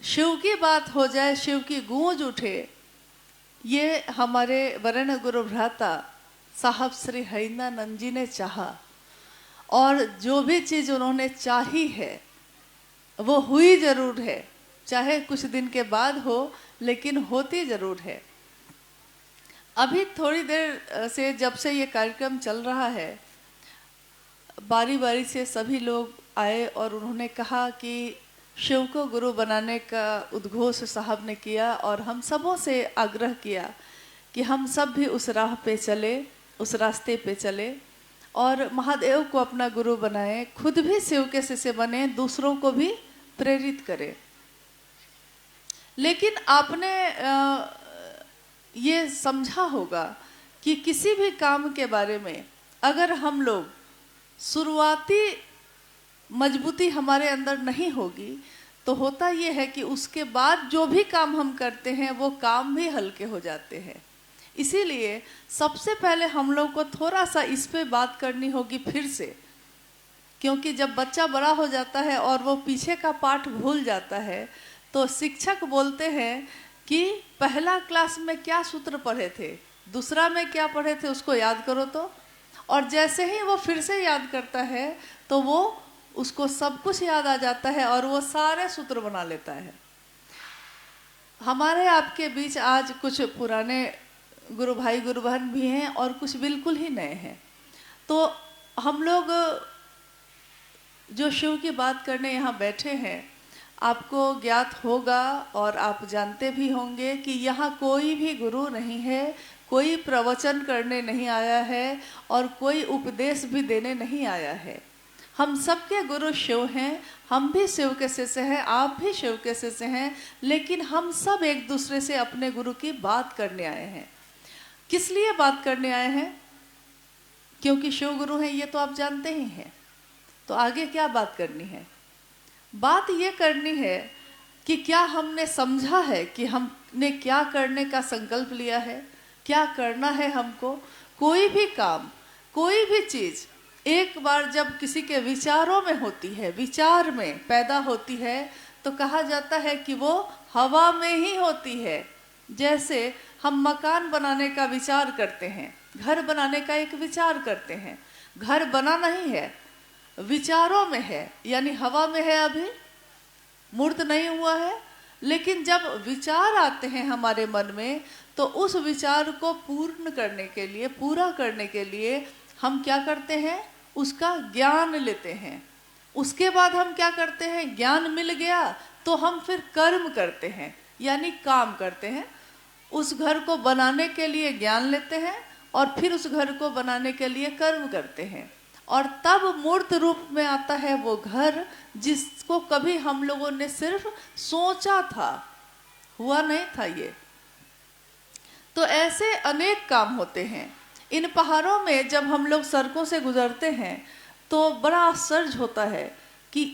शिव की बात हो जाए, शिव की गूंज उठे, ये हमारे वरेण्य गुरु भ्राता साहब श्री हरिनानंद जी ने चाहा। और जो भी चीज़ उन्होंने चाही है वो हुई जरूर है, चाहे कुछ दिन के बाद हो, लेकिन होती जरूर है। अभी थोड़ी देर से, जब से ये कार्यक्रम चल रहा है, बारी बारी से सभी लोग आए और उन्होंने कहा कि शिव को गुरु बनाने का उद्घोष साहब ने किया और हम सबों से आग्रह किया कि हम सब भी उस राह पे चले, उस रास्ते पे चले और महादेव को अपना गुरु बनाएं, खुद भी शिव के शिष्य बने, दूसरों को भी प्रेरित करें। लेकिन आपने ये समझा होगा कि किसी भी काम के बारे में अगर हम लोग शुरुआती मजबूती हमारे अंदर नहीं होगी तो होता ये है कि उसके बाद जो भी काम हम करते हैं वो काम भी हल्के हो जाते हैं। इसीलिए सबसे पहले हम लोग को थोड़ा सा इस पे बात करनी होगी फिर से, क्योंकि जब बच्चा बड़ा हो जाता है और वो पीछे का पाठ भूल जाता है तो शिक्षक बोलते हैं कि पहला क्लास में क्या सूत्र पढ़े थे, दूसरा में क्या पढ़े थे, उसको याद करो तो। और जैसे ही वो फिर से याद करता है तो वो उसको सब कुछ याद आ जाता है और वो सारे सूत्र बना लेता है। हमारे आपके बीच आज कुछ पुराने गुरु भाई गुरु बहन भी हैं और कुछ बिल्कुल ही नए हैं। तो हम लोग जो शिव की बात करने यहाँ बैठे हैं, आपको ज्ञात होगा और आप जानते भी होंगे कि यहाँ कोई भी गुरु नहीं है, कोई प्रवचन करने नहीं आया है और कोई उपदेश भी देने नहीं आया है। हम सबके गुरु शिव हैं, हम भी शिव के शिष्य हैं, आप भी शिव के शिष्य हैं, लेकिन हम सब एक दूसरे से अपने गुरु की बात करने आए हैं। किस लिए बात करने आए हैं? क्योंकि शिव गुरु हैं, ये तो आप जानते ही हैं। तो आगे क्या बात करनी है? बात ये करनी है कि क्या हमने समझा है कि हमने क्या करने का संकल्प लिया है, क्या करना है हमको। कोई भी काम, कोई भी चीज एक बार जब किसी के विचारों में होती है, विचार में पैदा होती है, तो कहा जाता है कि वो हवा में ही होती है। जैसे हम मकान बनाने का विचार करते हैं, घर बनाने का एक विचार करते हैं, घर बना नहीं है, विचारों में है, यानी हवा में है, अभी मूर्त नहीं हुआ है। लेकिन जब विचार आते हैं हमारे मन में तो उस विचार को पूर्ण करने के लिए, पूरा करने के लिए हम क्या करते हैं? उसका ज्ञान लेते हैं। उसके बाद हम क्या करते हैं? ज्ञान मिल गया तो हम फिर कर्म करते हैं, यानी काम करते हैं। उस घर को बनाने के लिए ज्ञान लेते हैं और फिर उस घर को बनाने के लिए कर्म करते हैं, और तब मूर्त रूप में आता है वो घर जिसको कभी हम लोगों ने सिर्फ सोचा था, हुआ नहीं था ये। तो ऐसे अनेक काम होते हैं। इन पहाड़ों में जब हम लोग सड़कों से गुजरते हैं तो बड़ा आश्चर्य होता है कि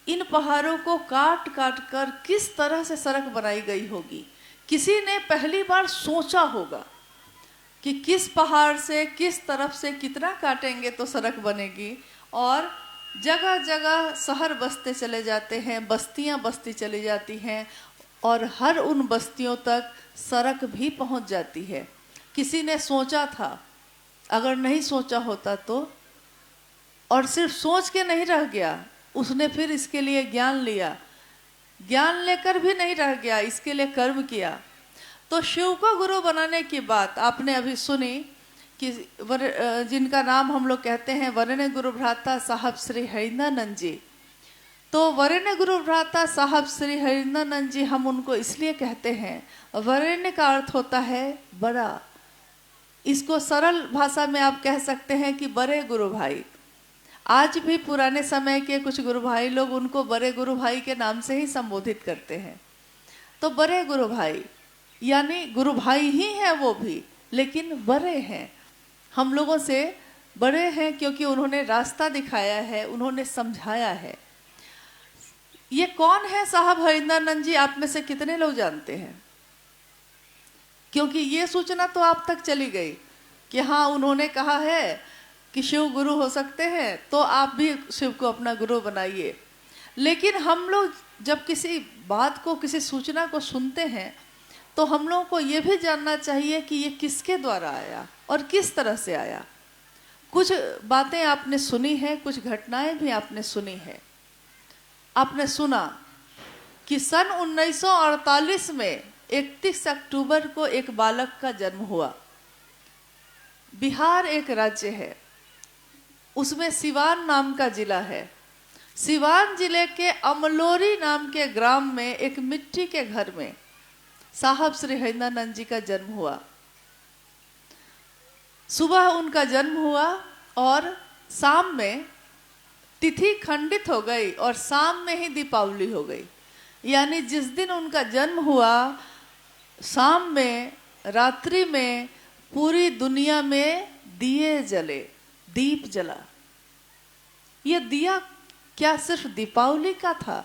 इन पहाड़ों को काट काट कर किस तरह से सड़क बनाई गई होगी। किसी ने पहली बार सोचा होगा कि किस पहाड़ से किस तरफ से कितना काटेंगे तो सड़क बनेगी, और जगह जगह शहर बसते चले जाते हैं, बस्तियां बसती चली जाती हैं, और हर उन बस्तियों तक सड़क भी पहुंच जाती है। किसी ने सोचा था, अगर नहीं सोचा होता तो, और सिर्फ सोच के नहीं रह गया, उसने फिर इसके लिए ज्ञान लिया, ज्ञान लेकर भी नहीं रह गया, इसके लिए कर्म किया। तो शिव को गुरु बनाने की बात आपने अभी सुनी कि जिनका नाम हम लोग कहते हैं वरेण्य गुरु भ्राता साहब श्री हरिंद्रानंद जी। तो वरेण्य गुरु भ्राता साहब श्री हरिंद्रानंद जी, हम उनको इसलिए कहते हैं, वरेण्य का अर्थ होता है बड़ा। इसको सरल भाषा में आप कह सकते हैं कि बड़े गुरु भाई। आज भी पुराने समय के कुछ गुरु भाई लोग उनको बड़े गुरु भाई के नाम से ही संबोधित करते हैं। तो बड़े गुरु भाई यानी गुरु भाई ही हैं वो भी, लेकिन बड़े हैं, हम लोगों से बड़े हैं, क्योंकि उन्होंने रास्ता दिखाया है, उन्होंने समझाया है। ये कौन है साहब हरिंद्रानंद जी? आप में से कितने लोग जानते हैं? क्योंकि ये सूचना तो आप तक चली गई कि हाँ, उन्होंने कहा है कि शिव गुरु हो सकते हैं, तो आप भी शिव को अपना गुरु बनाइए। लेकिन हम लोग जब किसी बात को, किसी सूचना को सुनते हैं तो हम लोगों को ये भी जानना चाहिए कि ये किसके द्वारा आया और किस तरह से आया। कुछ बातें आपने सुनी है, कुछ घटनाएं भी आपने सुनी है। आपने सुना कि सन 1948 में 31 अक्टूबर को एक बालक का जन्म हुआ। बिहार एक राज्य है, उसमें सिवान नाम का जिला है। सिवान जिले के अमलोरी नाम के ग्राम में एक मिट्टी के घर में साहब श्री हरिंद्रानंद जी का जन्म हुआ। सुबह उनका जन्म हुआ और शाम में तिथि खंडित हो गई और शाम में ही दीपावली हो गई। यानी जिस दिन उनका जन्म हुआ, शाम में, रात्रि में पूरी दुनिया में दिए जले, दीप जला। ये दिया क्या सिर्फ दीपावली का था,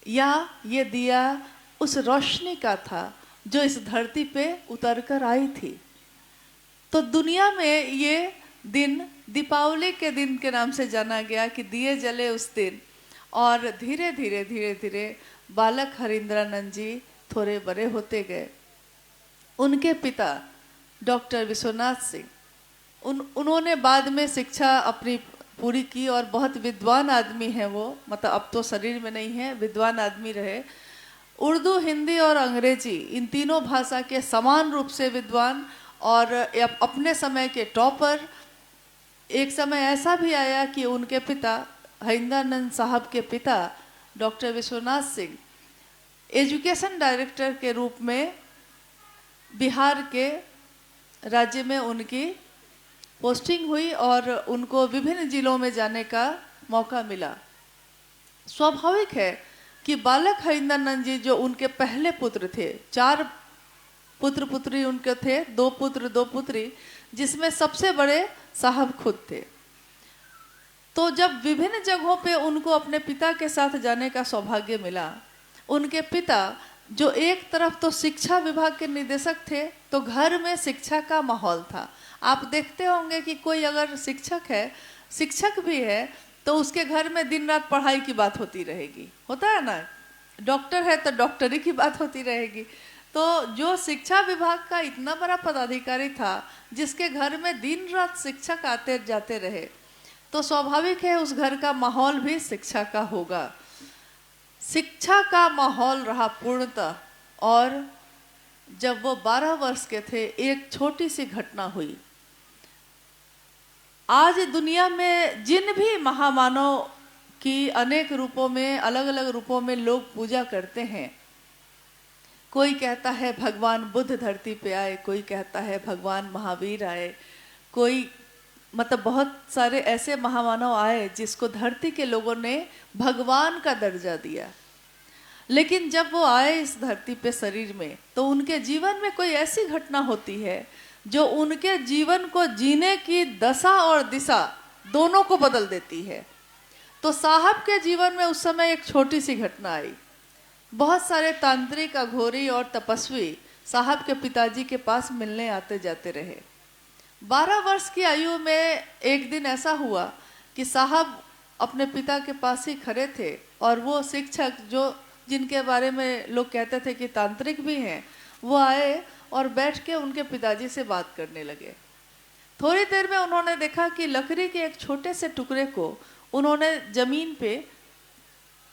या ये दिया उस रोशनी का था जो इस धरती पे उतर कर आई थी। तो दुनिया में ये दिन दीपावली के दिन के नाम से जाना गया कि दिए जले उस दिन। और धीरे धीरे बालक हरिंद्रानंद जी थोड़े बड़े होते गए। उनके पिता डॉक्टर विश्वनाथ सिंह, उन्होंने बाद में शिक्षा अपनी पूरी की और बहुत विद्वान आदमी हैं वो, मतलब अब तो शरीर में नहीं है, विद्वान आदमी रहे। उर्दू, हिंदी और अंग्रेजी इन तीनों भाषा के समान रूप से विद्वान और अपने समय के टॉपर। एक समय ऐसा भी आया कि उनके पिता हरिंद्रानंद साहब के पिता doctor Vishwanath Singh education director के रूप में बिहार के राज्य में उनकी पोस्टिंग हुई और उनको विभिन्न जिलों में जाने का मौका मिला। स्वाभाविक है कि बालक हरिंद्रानंद जी जो उनके पहले पुत्र थे, 4 पुत्र पुत्री उनके थे, 2 पुत्र 2 पुत्री, जिसमें सबसे बड़े साहब खुद थे। तो जब विभिन्न जगहों पे उनको अपने पिता के साथ जाने का सौभाग्य मिला, उनके पिता जो एक तरफ तो शिक्षा विभाग के निदेशक थे, तो घर में शिक्षा का माहौल था। आप देखते होंगे कि कोई अगर शिक्षक है, शिक्षक भी है, तो उसके घर में दिन रात पढ़ाई की बात होती रहेगी, होता है ना। डॉक्टर है तो डॉक्टरी की बात होती रहेगी। तो जो शिक्षा विभाग का इतना बड़ा पदाधिकारी था, जिसके घर में दिन रात शिक्षक आते जाते रहे, तो स्वाभाविक है उस घर का माहौल भी शिक्षा का होगा। शिक्षा का माहौल रहा पूर्णतः। और जब वो 12 वर्ष के थे, एक छोटी सी घटना हुई। आज दुनिया में जिन भी महामानव की अनेक रूपों में, अलग अलग रूपों में लोग पूजा करते हैं, कोई कहता है भगवान बुद्ध धरती पे आए, कोई कहता है भगवान महावीर आए, कोई मतलब बहुत सारे ऐसे महामानव आए जिसको धरती के लोगों ने भगवान का दर्जा दिया। लेकिन जब वो आए इस धरती पे शरीर में, तो उनके जीवन में कोई ऐसी घटना होती है जो उनके जीवन को जीने की दशा और दिशा दोनों को बदल देती है। तो साहब के जीवन में उस समय एक छोटी सी घटना आई। बहुत सारे तांत्रिक, अघोरी और तपस्वी साहब के पिताजी के पास मिलने आते जाते रहे। 12 वर्ष की आयु में एक दिन ऐसा हुआ कि साहब अपने पिता के पास ही खड़े थे और वो शिक्षक जो जिनके बारे में लोग कहते थे कि तांत्रिक भी हैं, वो आए और बैठ के उनके पिताजी से बात करने लगे। थोड़ी देर में उन्होंने देखा कि लकड़ी के एक छोटे से टुकड़े को उन्होंने जमीन पे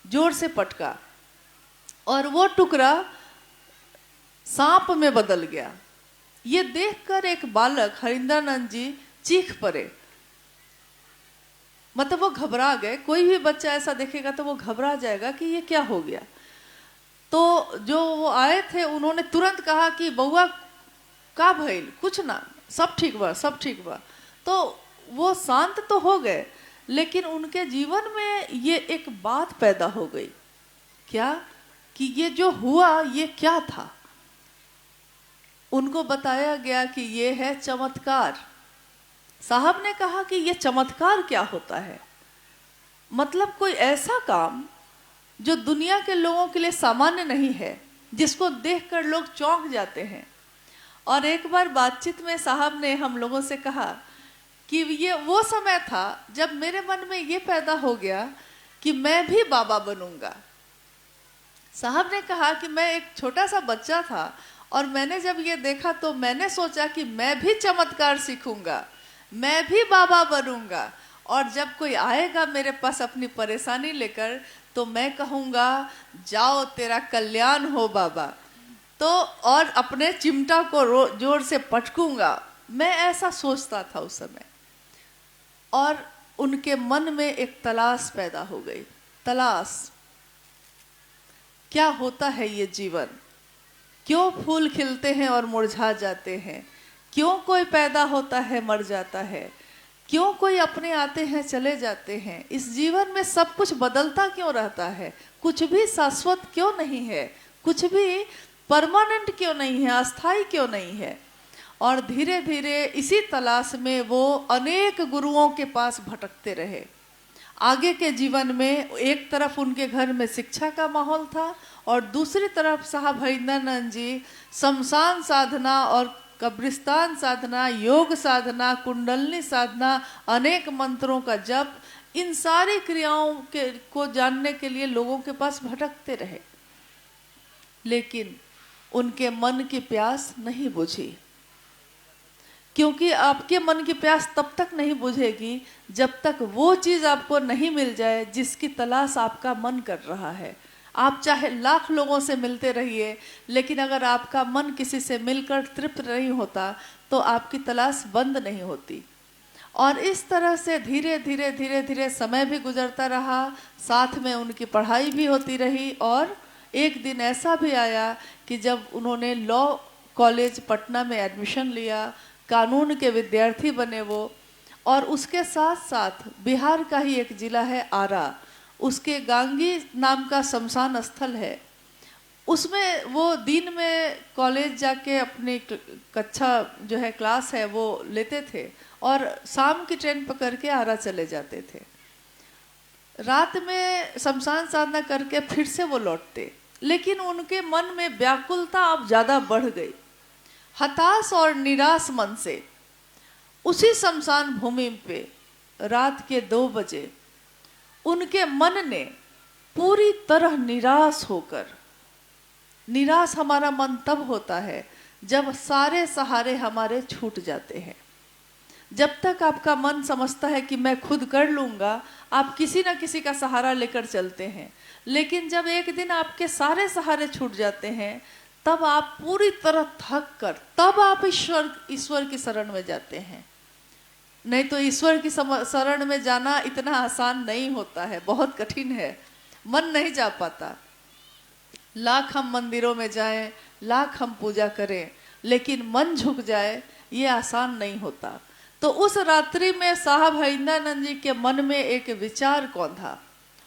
जोर से पटका और वो टुकड़ा सांप में बदल गया। ये देखकर एक बालक हरिंद्रानंद जी चीख पड़े, मतलब वो घबरा गए। कोई भी बच्चा ऐसा देखेगा तो वो घबरा जाएगा कि ये क्या हो गया। तो जो वो आए थे उन्होंने तुरंत कहा कि बउआ का भइल, कुछ ना, सब ठीक बा, सब ठीक बा। तो वो शांत तो हो गए, लेकिन उनके जीवन में ये एक बात पैदा हो गई। क्या? कि ये जो हुआ ये क्या था। उनको बताया गया कि ये है चमत्कार। साहब ने कहा कि ये चमत्कार क्या होता है। मतलब कोई ऐसा काम जो दुनिया के लोगों के लिए सामान्य नहीं है, जिसको देखकर लोग चौंक जाते हैं। और एक बार बातचीत में साहब ने हम लोगों से कहा कि ये वो समय था जब मेरे मन में ये पैदा हो गया कि मैं भी बाबा बनूंगा। साहब ने कहा कि मैं एक छोटा सा बच्चा था और मैंने जब ये देखा तो मैंने सोचा कि मैं भी चमत्कार सीखूंगा, मैं भी बाबा बनूंगा, और जब कोई आएगा मेरे पास अपनी परेशानी लेकर तो मैं कहूँगा जाओ तेरा कल्याण हो बाबा, तो और अपने चिमटा को जोर से पटकूंगा। मैं ऐसा सोचता था उस समय। और उनके मन में एक तलाश पैदा हो गई। तलाश, क्या होता है ये जीवन, क्यों फूल खिलते हैं और मुरझा जाते हैं, क्यों कोई पैदा होता है मर जाता है, क्यों कोई अपने आते हैं चले जाते हैं? इस जीवन में सब कुछ बदलता क्यों रहता है? कुछ भी शाश्वत क्यों नहीं है? कुछ भी परमानेंट क्यों नहीं है? अस्थाई क्यों नहीं है? और धीरे धीरे इसी तलाश में वो अनेक गुरुओं के पास भटकते रहे। आगे के जीवन में एक तरफ उनके घर में शिक्षा का माहौल था और दूसरी तरफ साहब हरिंदरानंद जी शमशान साधना और कब्रिस्तान साधना, योग साधना, कुंडलनी साधना, अनेक मंत्रों का जप, इन सारी क्रियाओं को जानने के लिए लोगों के पास भटकते रहे, लेकिन उनके मन की प्यास नहीं बुझी। क्योंकि आपके मन की प्यास तब तक नहीं बुझेगी जब तक वो चीज आपको नहीं मिल जाए जिसकी तलाश आपका मन कर रहा है। आप चाहे लाख लोगों से मिलते रहिए, लेकिन अगर आपका मन किसी से मिलकर तृप्त नहीं होता तो आपकी तलाश बंद नहीं होती। और इस तरह से धीरे धीरे धीरे धीरे समय भी गुजरता रहा, साथ में उनकी पढ़ाई भी होती रही। और एक दिन ऐसा भी आया कि जब उन्होंने लॉ कॉलेज पटना में एडमिशन लिया, कानून के विद्यार्थी बने वो, और उसके साथ साथ बिहार का ही एक जिला है आरा, उसके गांगी नाम का शमशान स्थल है, उसमें वो दिन में कॉलेज जाके अपनी कक्षा जो है क्लास है वो लेते थे और शाम की ट्रेन पकड़ के आरा चले जाते थे। रात में शमशान साधना करके फिर से वो लौटते, लेकिन उनके मन में व्याकुलता अब ज़्यादा बढ़ गई। हताश और निराश मन से उसी शमशान भूमि पे रात के 2 बजे उनके मन ने पूरी तरह निराश होकर, निराश हमारा मन तब होता है जब सारे सहारे हमारे छूट जाते हैं। जब तक आपका मन समझता है कि मैं खुद कर लूँगा, आप किसी न किसी का सहारा लेकर चलते हैं, लेकिन जब एक दिन आपके सारे सहारे छूट जाते हैं तब आप पूरी तरह थक कर तब आप ईश्वर की शरण में जाते हैं। नहीं तो ईश्वर की शरण में जाना इतना आसान नहीं होता है, बहुत कठिन है, मन नहीं जा पाता। लाख हम मंदिरों में जाएं, लाख हम पूजा करें, लेकिन मन झुक जाए ये आसान नहीं होता। तो उस रात्रि में साहब हरिंदरानंद जी के मन में एक विचार कौन था।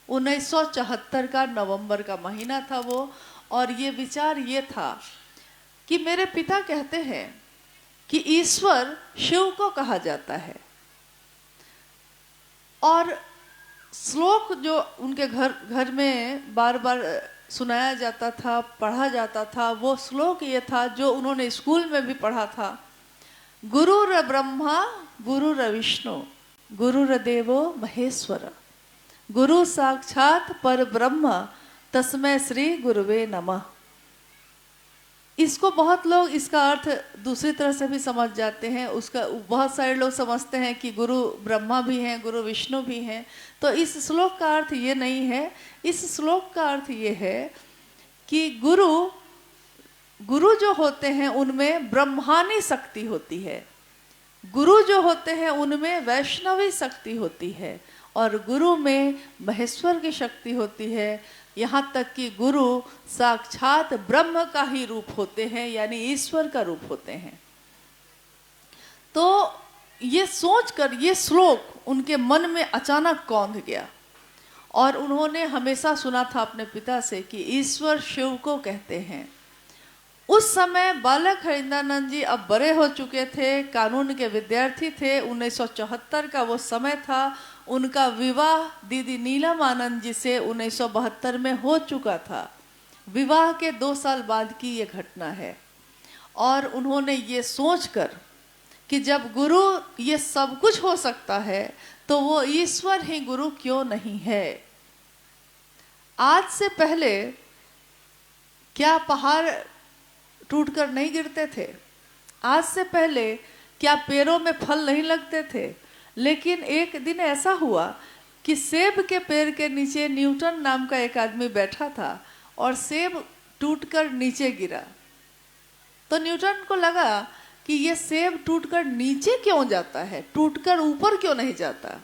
1974 का नवंबर का महीना था वो, और ये विचार ये था कि मेरे पिता कहते हैं कि ईश्वर शिव को कहा जाता है, और श्लोक जो उनके घर में बार बार सुनाया जाता था, पढ़ा जाता था, वो श्लोक ये था जो उन्होंने स्कूल में भी पढ़ा था। गुरुर ब्रह्मा गुरुर विष्णु गुरुर देवो महेश्वर गुरु साक्षात पर ब्रह्म तस्मै श्री गुरुवे नमः। इसको बहुत लोग इसका अर्थ दूसरी तरह से भी समझ जाते हैं। उसका बहुत सारे लोग समझते हैं कि गुरु ब्रह्मा भी हैं, गुरु विष्णु भी हैं। तो इस श्लोक का अर्थ ये नहीं है। इस श्लोक का अर्थ ये है कि गुरु जो होते हैं उनमें ब्रह्मानी शक्ति होती है, गुरु जो होते हैं उनमें वैष्णवी शक्ति होती है, और गुरु में महेश्वर की शक्ति होती है। यहाँ तक कि गुरु साक्षात ब्रह्म का ही रूप होते हैं, यानी ईश्वर का रूप होते हैं। तो ये सोचकर ये श्लोक उनके मन में अचानक कौंध गया, और उन्होंने हमेशा सुना था अपने पिता से कि ईश्वर शिव को कहते हैं। उस समय बालक हरिंदरानंद जी अब बड़े हो चुके थे, कानून के विद्यार्थी थे। 1974 का वो समय था। उनका विवाह दीदी नीलम आनंद जी से 1972 में हो चुका था। विवाह के 2 साल बाद की ये घटना है। और उन्होंने ये सोचकर कि जब गुरु ये सब कुछ हो सकता है तो वो ईश्वर ही गुरु क्यों नहीं है। आज से पहले क्या पहाड़ टूटकर नहीं गिरते थे? आज से पहले क्या पेड़ों में फल नहीं लगते थे? लेकिन एक दिन ऐसा हुआ कि सेब के पेड़ के नीचे न्यूटन नाम का एक आदमी बैठा था और सेब टूटकर नीचे गिरा। तो न्यूटन को लगा कि ये सेब टूटकर नीचे क्यों जाता है, टूटकर ऊपर क्यों नहीं जाता।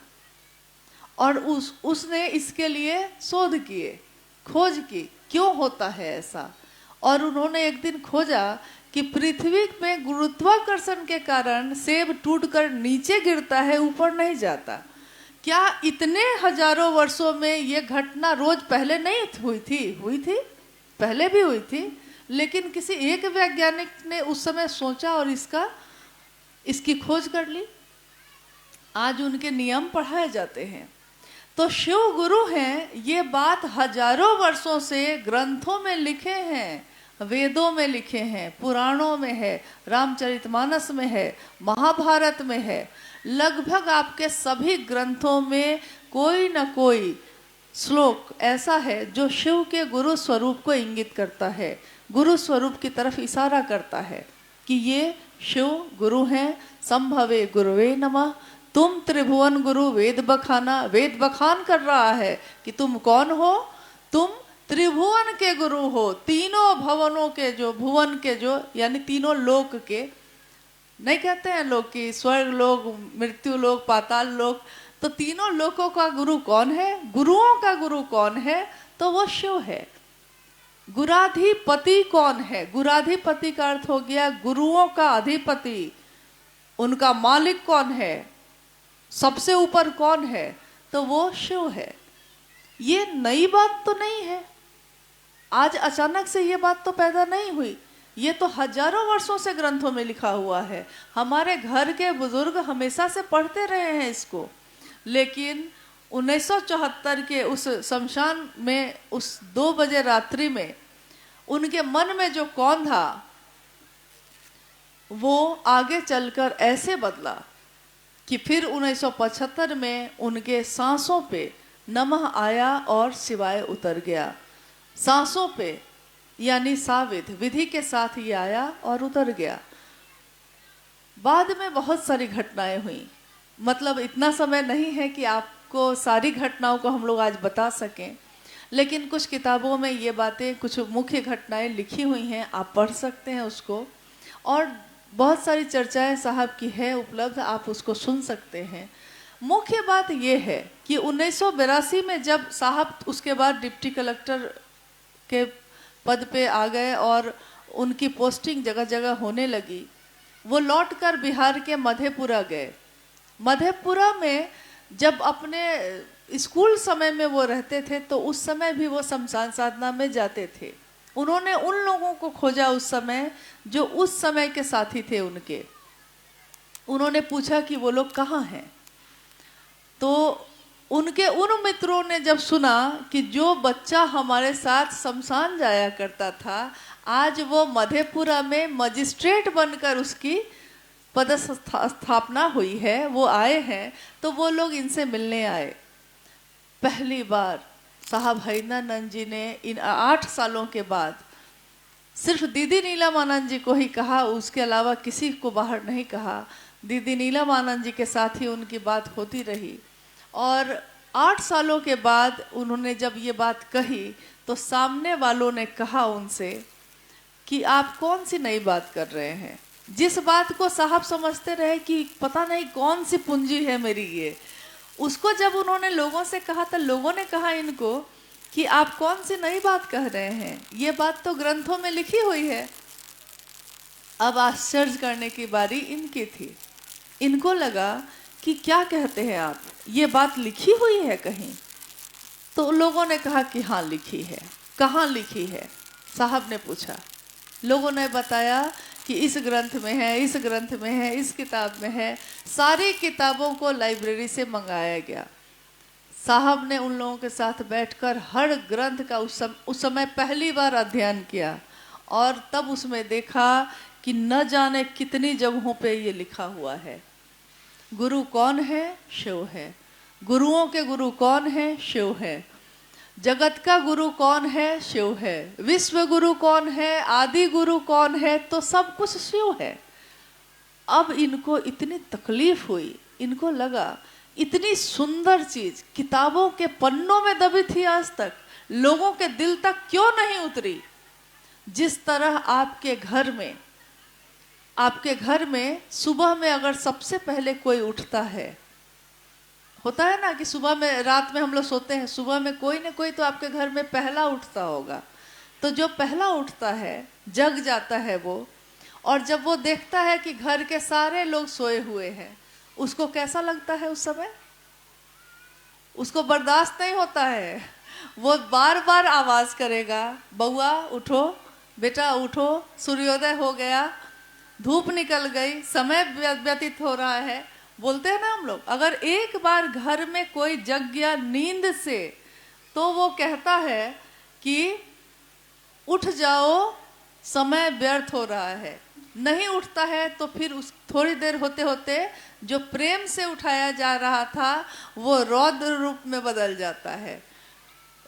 और उसने इसके लिए शोध किए, खोज की, क्यों होता है ऐसा। और उन्होंने एक दिन खोजा कि पृथ्वी में गुरुत्वाकर्षण के कारण सेब टूटकर नीचे गिरता है, ऊपर नहीं जाता। क्या इतने हजारों वर्षों में ये घटना रोज पहले नहीं हुई थी? हुई थी, पहले भी हुई थी, लेकिन किसी एक वैज्ञानिक ने उस समय सोचा और इसकी खोज कर ली। आज उनके नियम पढ़ाए जाते हैं। तो शिव गुरु हैं, ये बात हजारों वर्षों से ग्रंथों में लिखे हैं, वेदों में लिखे हैं, पुराणों में है, रामचरितमानस में है, महाभारत में है। लगभग आपके सभी ग्रंथों में कोई न कोई श्लोक ऐसा है जो शिव के गुरु स्वरूप को इंगित करता है, गुरु स्वरूप की तरफ इशारा करता है कि ये शिव गुरु हैं। संभवे गुरुवे नमः। तुम त्रिभुवन गुरु वेद बखाना, वेद बखान कर रहा है कि तुम कौन हो? तुम त्रिभुवन के गुरु हो, तीनों भवनों के जो, भुवन के जो यानी तीनों लोक के, नहीं कहते हैं लोग कि स्वर्ग लोक, मृत्यु लोक, पाताल लोक, तो तीनों लोकों का गुरु कौन है? गुरुओं का गुरु कौन है? तो वो शिव है। गुराधिपति कौन है? गुराधिपति का अर्थ हो गया गुरुओं का अधिपति। उनका मालिक कौन है? सबसे ऊपर कौन है? तो वो शिव है। ये नई बात तो नहीं है, आज अचानक से ये बात तो पैदा नहीं हुई, ये तो हजारों वर्षों से ग्रंथों में लिखा हुआ है। हमारे घर के बुजुर्ग हमेशा से पढ़ते रहे हैं इसको। लेकिन 1974 के उस शमशान में, उस 2 बजे रात्रि में उनके मन में जो कौन था वो आगे चलकर ऐसे बदला कि फिर 1975 में उनके सांसों पे नमः आया और शिवाय उतर गया। सांसों पे यानी साविध विधि के साथ ये आया और उतर गया। बाद में बहुत सारी घटनाएं हुई, मतलब इतना समय नहीं है कि आपको सारी घटनाओं को हम लोग आज बता सकें, लेकिन कुछ किताबों में ये बातें, कुछ मुख्य घटनाएं लिखी हुई हैं, आप पढ़ सकते हैं उसको। और बहुत सारी चर्चाएं साहब की है उपलब्ध, आप उसको सुन सकते हैं। मुख्य बात यह है कि 1982 में जब साहब उसके बाद डिप्टी कलेक्टर के पद पे आ गए और उनकी पोस्टिंग जगह जगह होने लगी, वो लौटकर बिहार के मधेपुरा गए। मधेपुरा में जब अपने स्कूल समय में वो रहते थे तो उस समय भी वो शमशान साधना में जाते थे। उन्होंने उन लोगों को खोजा उस समय जो उस समय के साथी थे उनके। उन्होंने पूछा कि वो लोग कहाँ हैं, तो उनके उन मित्रों ने जब सुना कि जो बच्चा हमारे साथ शमशान जाया करता था आज वो मधेपुरा में मजिस्ट्रेट बनकर उसकी पदस्थापना हुई है, वो आए हैं, तो वो लोग इनसे मिलने आए। पहली बार साहब हरिनानंद जी ने इन 8 सालों के बाद सिर्फ दीदी नीलम आनंद जी को ही कहा, उसके अलावा किसी को बाहर नहीं कहा। दीदी नीलम आनंद जी के साथ ही उनकी बात होती रही। और 8 सालों के बाद उन्होंने जब ये बात कही तो सामने वालों ने कहा उनसे कि आप कौन सी नई बात कर रहे हैं। जिस बात को साहब समझते रहे कि पता नहीं कौन सी पूंजी है मेरी ये, उसको जब उन्होंने लोगों से कहा तो लोगों ने कहा इनको कि आप कौन सी नई बात कह रहे हैं, ये बात तो ग्रंथों में लिखी हुई है। अब आश्चर्य करने की बारी इनकी थी। इनको लगा कि क्या कहते हैं आप, ये बात लिखी हुई है कहीं? तो लोगों ने कहा कि हाँ लिखी है। कहाँ लिखी है? साहब ने पूछा। लोगों ने बताया कि इस ग्रंथ में है, इस ग्रंथ में है, इस किताब में है। सारी किताबों को लाइब्रेरी से मंगाया गया। साहब ने उन लोगों के साथ बैठकर हर ग्रंथ का उस समय पहली बार अध्ययन किया और तब उसमें देखा कि न जाने कितनी जगहों पे ये लिखा हुआ है। गुरु कौन है? शिव है। गुरुओं के गुरु कौन है? शिव है। जगत का गुरु कौन है? शिव है। विश्व गुरु कौन है? आदि गुरु कौन है? तो सब कुछ शिव है। अब इनको इतनी तकलीफ हुई, इनको लगा इतनी सुंदर चीज किताबों के पन्नों में दबी थी, आज तक लोगों के दिल तक क्यों नहीं उतरी? जिस तरह आपके घर में सुबह में अगर सबसे पहले कोई उठता है, होता है ना कि सुबह में, रात में हम लोग सोते हैं, सुबह में कोई ना कोई तो आपके घर में पहला उठता होगा। तो जो पहला उठता है, जग जाता है वो, और जब वो देखता है कि घर के सारे लोग सोए हुए हैं, उसको कैसा लगता है उस समय? उसको बर्दाश्त नहीं होता है, वो बार बार आवाज करेगा, बउआ उठो, बेटा उठो, सूर्योदय हो गया, धूप निकल गई, समय व्यतीत हो रहा है। बोलते हैं ना हम लोग, अगर एक बार घर में कोई जग गया नींद से, तो वो कहता है कि उठ जाओ, समय व्यर्थ हो रहा है। नहीं उठता है तो फिर उस थोड़ी देर होते होते जो प्रेम से उठाया जा रहा था वो रौद्र रूप में बदल जाता है।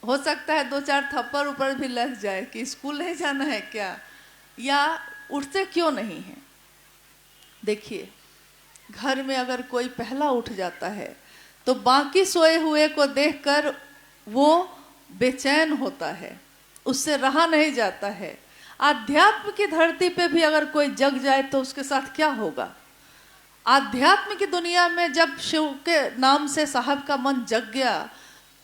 हो सकता है 2-4 थप्पड़ ऊपर भी लग जाए कि स्कूल नहीं जाना है क्या, या उठते क्यों नहीं है। देखिए, घर में अगर कोई पहला उठ जाता है तो बाकी सोए हुए को देखकर वो बेचैन होता है, उससे रहा नहीं जाता है। आध्यात्म की धरती पे भी अगर कोई जग जाए तो उसके साथ क्या होगा? आध्यात्म की दुनिया में जब शिव के नाम से साहब का मन जग गया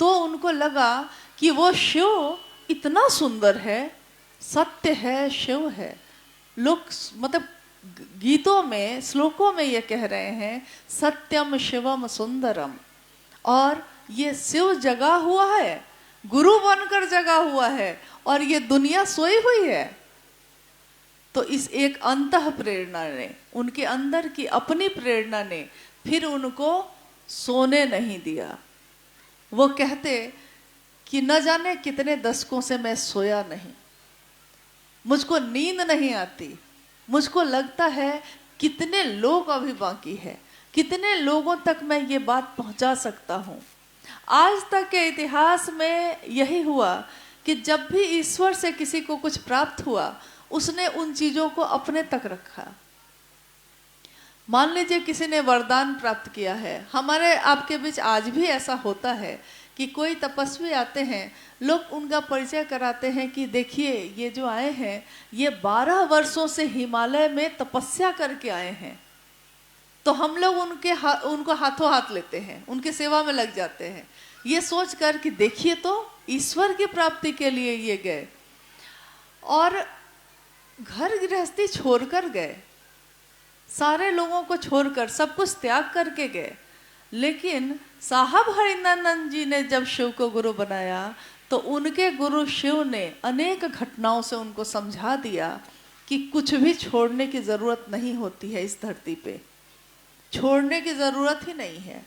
तो उनको लगा कि वो शिव इतना सुंदर है, सत्य है, शिव है। लोग मतलब गीतों में, श्लोकों में ये कह रहे हैं सत्यम शिवम सुंदरम, और ये शिव जगा हुआ है, गुरु बनकर जगा हुआ है, और ये दुनिया सोई हुई है। तो इस एक अंतः प्रेरणा ने, उनके अंदर की अपनी प्रेरणा ने फिर उनको सोने नहीं दिया। वो कहते कि न जाने कितने दशकों से मैं सोया नहीं, मुझको नींद नहीं आती, मुझको लगता है कितने लोग अभी बाकी है, कितने लोगों तक मैं ये बात पहुंचा सकता हूं। आज तक के इतिहास में यही हुआ कि जब भी ईश्वर से किसी को कुछ प्राप्त हुआ, उसने उन चीजों को अपने तक रखा। मान लीजिए किसी ने वरदान प्राप्त किया है, हमारे आपके बीच आज भी ऐसा होता है कि कोई तपस्वी आते हैं, लोग उनका परिचय कराते हैं कि देखिए ये जो आए हैं ये 12 वर्षों से हिमालय में तपस्या करके आए हैं। तो हम लोग उनको हाथों हाथ लेते हैं, उनकी सेवा में लग जाते हैं, ये सोचकर कि देखिए तो ईश्वर की प्राप्ति के लिए ये गए, और घर गृहस्थी छोड़कर गए, सारे लोगों को छोड़कर सब कुछ त्याग करके गए। लेकिन साहब हरिनंदन जी ने जब शिव को गुरु बनाया तो उनके गुरु शिव ने अनेक घटनाओं से उनको समझा दिया कि कुछ भी छोड़ने की जरूरत नहीं होती है, इस धरती पे छोड़ने की जरूरत ही नहीं है।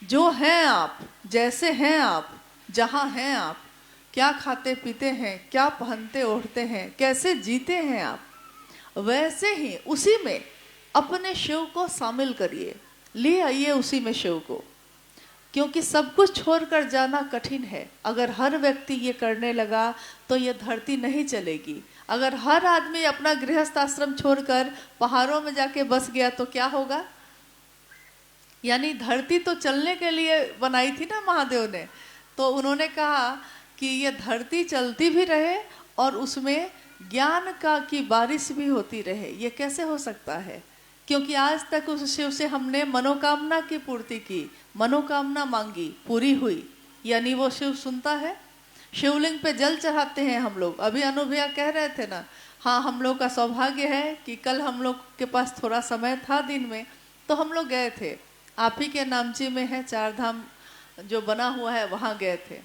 जो हैं आप, जैसे हैं आप, जहाँ हैं आप, क्या खाते पीते हैं, क्या पहनते ओढ़ते हैं, कैसे जीते हैं आप, वैसे ही उसी में अपने शिव को शामिल करिए, ले आइए उसी में शिव को। क्योंकि सब कुछ छोड़कर जाना कठिन है। अगर हर व्यक्ति ये करने लगा तो ये धरती नहीं चलेगी। अगर हर आदमी अपना गृहस्थ आश्रम छोड़कर पहाड़ों में जाके बस गया तो क्या होगा? यानी धरती तो चलने के लिए बनाई थी ना महादेव ने, तो उन्होंने कहा कि ये धरती चलती भी रहे और उसमें ज्ञान का की बारिश भी होती रहे। ये कैसे हो सकता है? क्योंकि आज तक उस शिव से हमने मनोकामना की पूर्ति की, मनोकामना मांगी, पूरी हुई। यानी वो शिव सुनता है। शिवलिंग पे जल चढ़ाते हैं हम लोग। अभी अनुभैया कह रहे थे ना, हाँ हम लोग का सौभाग्य है कि कल हम लोग के पास थोड़ा समय था दिन में, तो हम लोग गए थे। आप ही के नामची में है 4 धाम जो बना हुआ है, वहाँ गए थे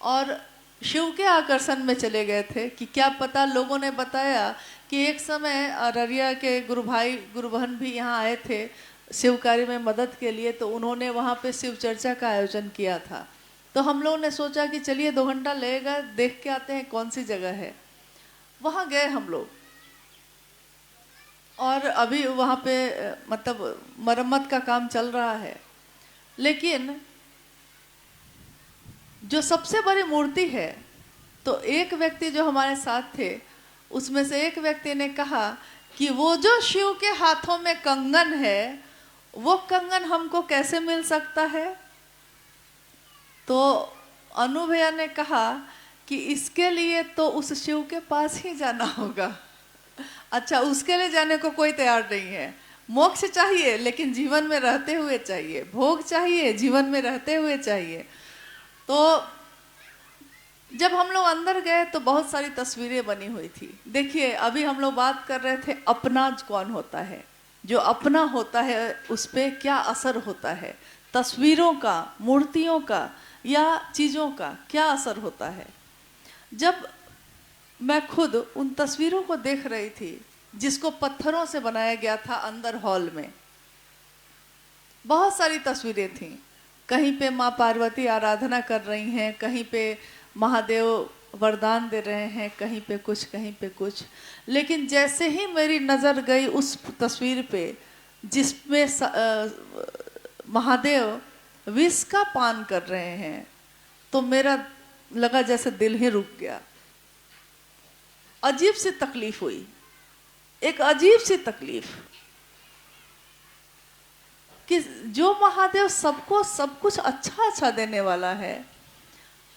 और शिव के आकर्षण में चले गए थे कि क्या पता, लोगों ने बताया कि एक समय अररिया के गुरु भाई गुरु बहन भी यहाँ आए थे शिव कार्य में मदद के लिए, तो उन्होंने वहाँ पे शिव चर्चा का आयोजन किया था। तो हम लोगों ने सोचा कि चलिए 2 घंटा लगेगा, देख के आते हैं कौन सी जगह है। वहाँ गए हम लोग और अभी वहाँ पे मतलब मरम्मत का काम चल रहा है। लेकिन जो सबसे बड़ी मूर्ति है, तो एक व्यक्ति जो हमारे साथ थे उसमें से एक व्यक्ति ने कहा कि वो जो शिव के हाथों में कंगन है, वो कंगन हमको कैसे मिल सकता है? तो अनु भैया ने कहा कि इसके लिए तो उस शिव के पास ही जाना होगा। अच्छा, उसके लिए जाने को कोई तैयार नहीं है। मोक्ष चाहिए लेकिन जीवन में रहते हुए चाहिए, भोग चाहिए जीवन में रहते हुए चाहिए। तो जब हम लोग अंदर गए तो बहुत सारी तस्वीरें बनी हुई थी। देखिए, अभी हम लोग बात कर रहे थे अपना कौन होता है, जो अपना होता है उस पर क्या असर होता है, तस्वीरों का, मूर्तियों का या चीज़ों का क्या असर होता है। जब मैं खुद उन तस्वीरों को देख रही थी जिसको पत्थरों से बनाया गया था, अंदर हॉल में बहुत सारी तस्वीरें थीं। कहीं पे माँ पार्वती आराधना कर रही हैं, कहीं पे महादेव वरदान दे रहे हैं, कहीं पे कुछ, कहीं पे कुछ। लेकिन जैसे ही मेरी नज़र गई उस तस्वीर पे जिसमें महादेव विष का पान कर रहे हैं, तो मेरा लगा जैसे दिल ही रुक गया। अजीब सी तकलीफ हुई, एक अजीब सी तकलीफ कि जो महादेव सबको सब कुछ अच्छा अच्छा देने वाला है,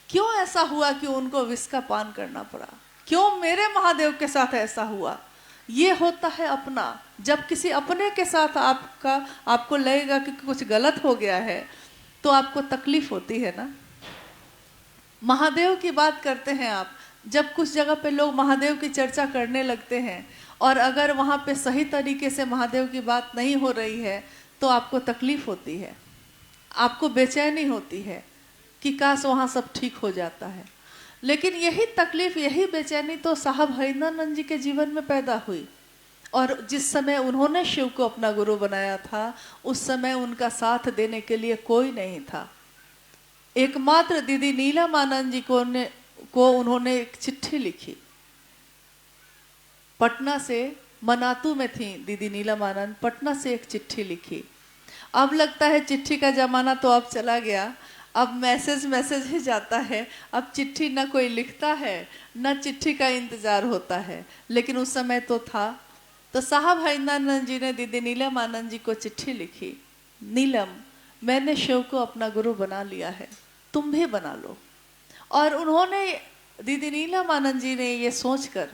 क्यों ऐसा हुआ कि उनको विष का पान करना पड़ा? क्यों मेरे महादेव के साथ ऐसा हुआ? ये होता है अपना। जब किसी अपने के साथ आपको लगेगा कि कुछ गलत हो गया है तो आपको तकलीफ होती है ना। महादेव की बात करते हैं आप, जब कुछ जगह पे लोग महादेव की चर्चा करने लगते हैं और अगर वहाँ पे सही तरीके से महादेव की बात नहीं हो रही है तो आपको तकलीफ होती है, आपको बेचैनी होती है कि काश वहाँ सब ठीक हो जाता है। लेकिन यही तकलीफ, यही बेचैनी तो साहब हरिनंदन जी के जीवन में पैदा हुई। और जिस समय उन्होंने शिव को अपना गुरु बनाया था उस समय उनका साथ देने के लिए कोई नहीं था। एकमात्र दीदी नीलम आनंद जी को उन्होंने एक चिट्ठी लिखी। पटना से, मनातू में थी दीदी नीलम आनंद, पटना से एक चिट्ठी लिखी। अब लगता है चिट्ठी का जमाना तो अब चला गया, अब मैसेज ही जाता है। अब चिट्ठी ना कोई लिखता है ना चिट्ठी का इंतजार होता है, लेकिन उस समय तो था। तो साहब हरिनंदन जी ने दीदी नीलम आनंद जी को चिट्ठी लिखी, नीलम, मैंने शिव को अपना गुरु बना लिया है, तुम भी बना लो। और उन्होंने, दीदी नीलम आनंद जी ने ये सोचकर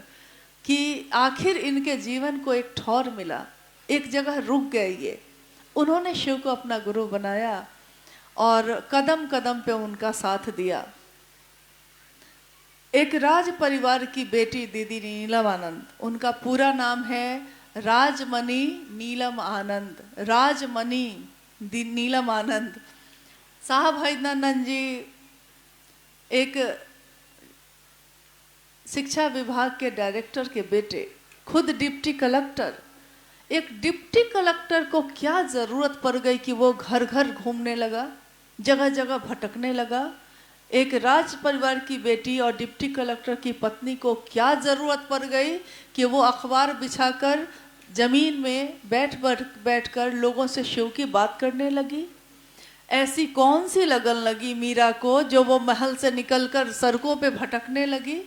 कि आखिर इनके जीवन को एक ठौर मिला, एक जगह रुक गए ये, उन्होंने शिव को अपना गुरु बनाया और कदम कदम पे उनका साथ दिया। एक राज परिवार की बेटी दीदी नीलम आनंद, उनका पूरा नाम है राजमणि नीलम आनंद, राजमणि नीलम आनंद। साहब हरिनंदन जी एक शिक्षा विभाग के डायरेक्टर के बेटे, खुद डिप्टी कलेक्टर। एक डिप्टी कलेक्टर को क्या ज़रूरत पड़ गई कि वो घर घर घूमने लगा, जगह जगह भटकने लगा? एक राज परिवार की बेटी और डिप्टी कलेक्टर की पत्नी को क्या ज़रूरत पड़ गई कि वो अखबार बिछाकर ज़मीन में बैठ कर लोगों से शिव की बात करने लगी? ऐसी कौन सी लगन लगी मीरा को जो वो महल से निकलकर सड़कों पे भटकने लगी?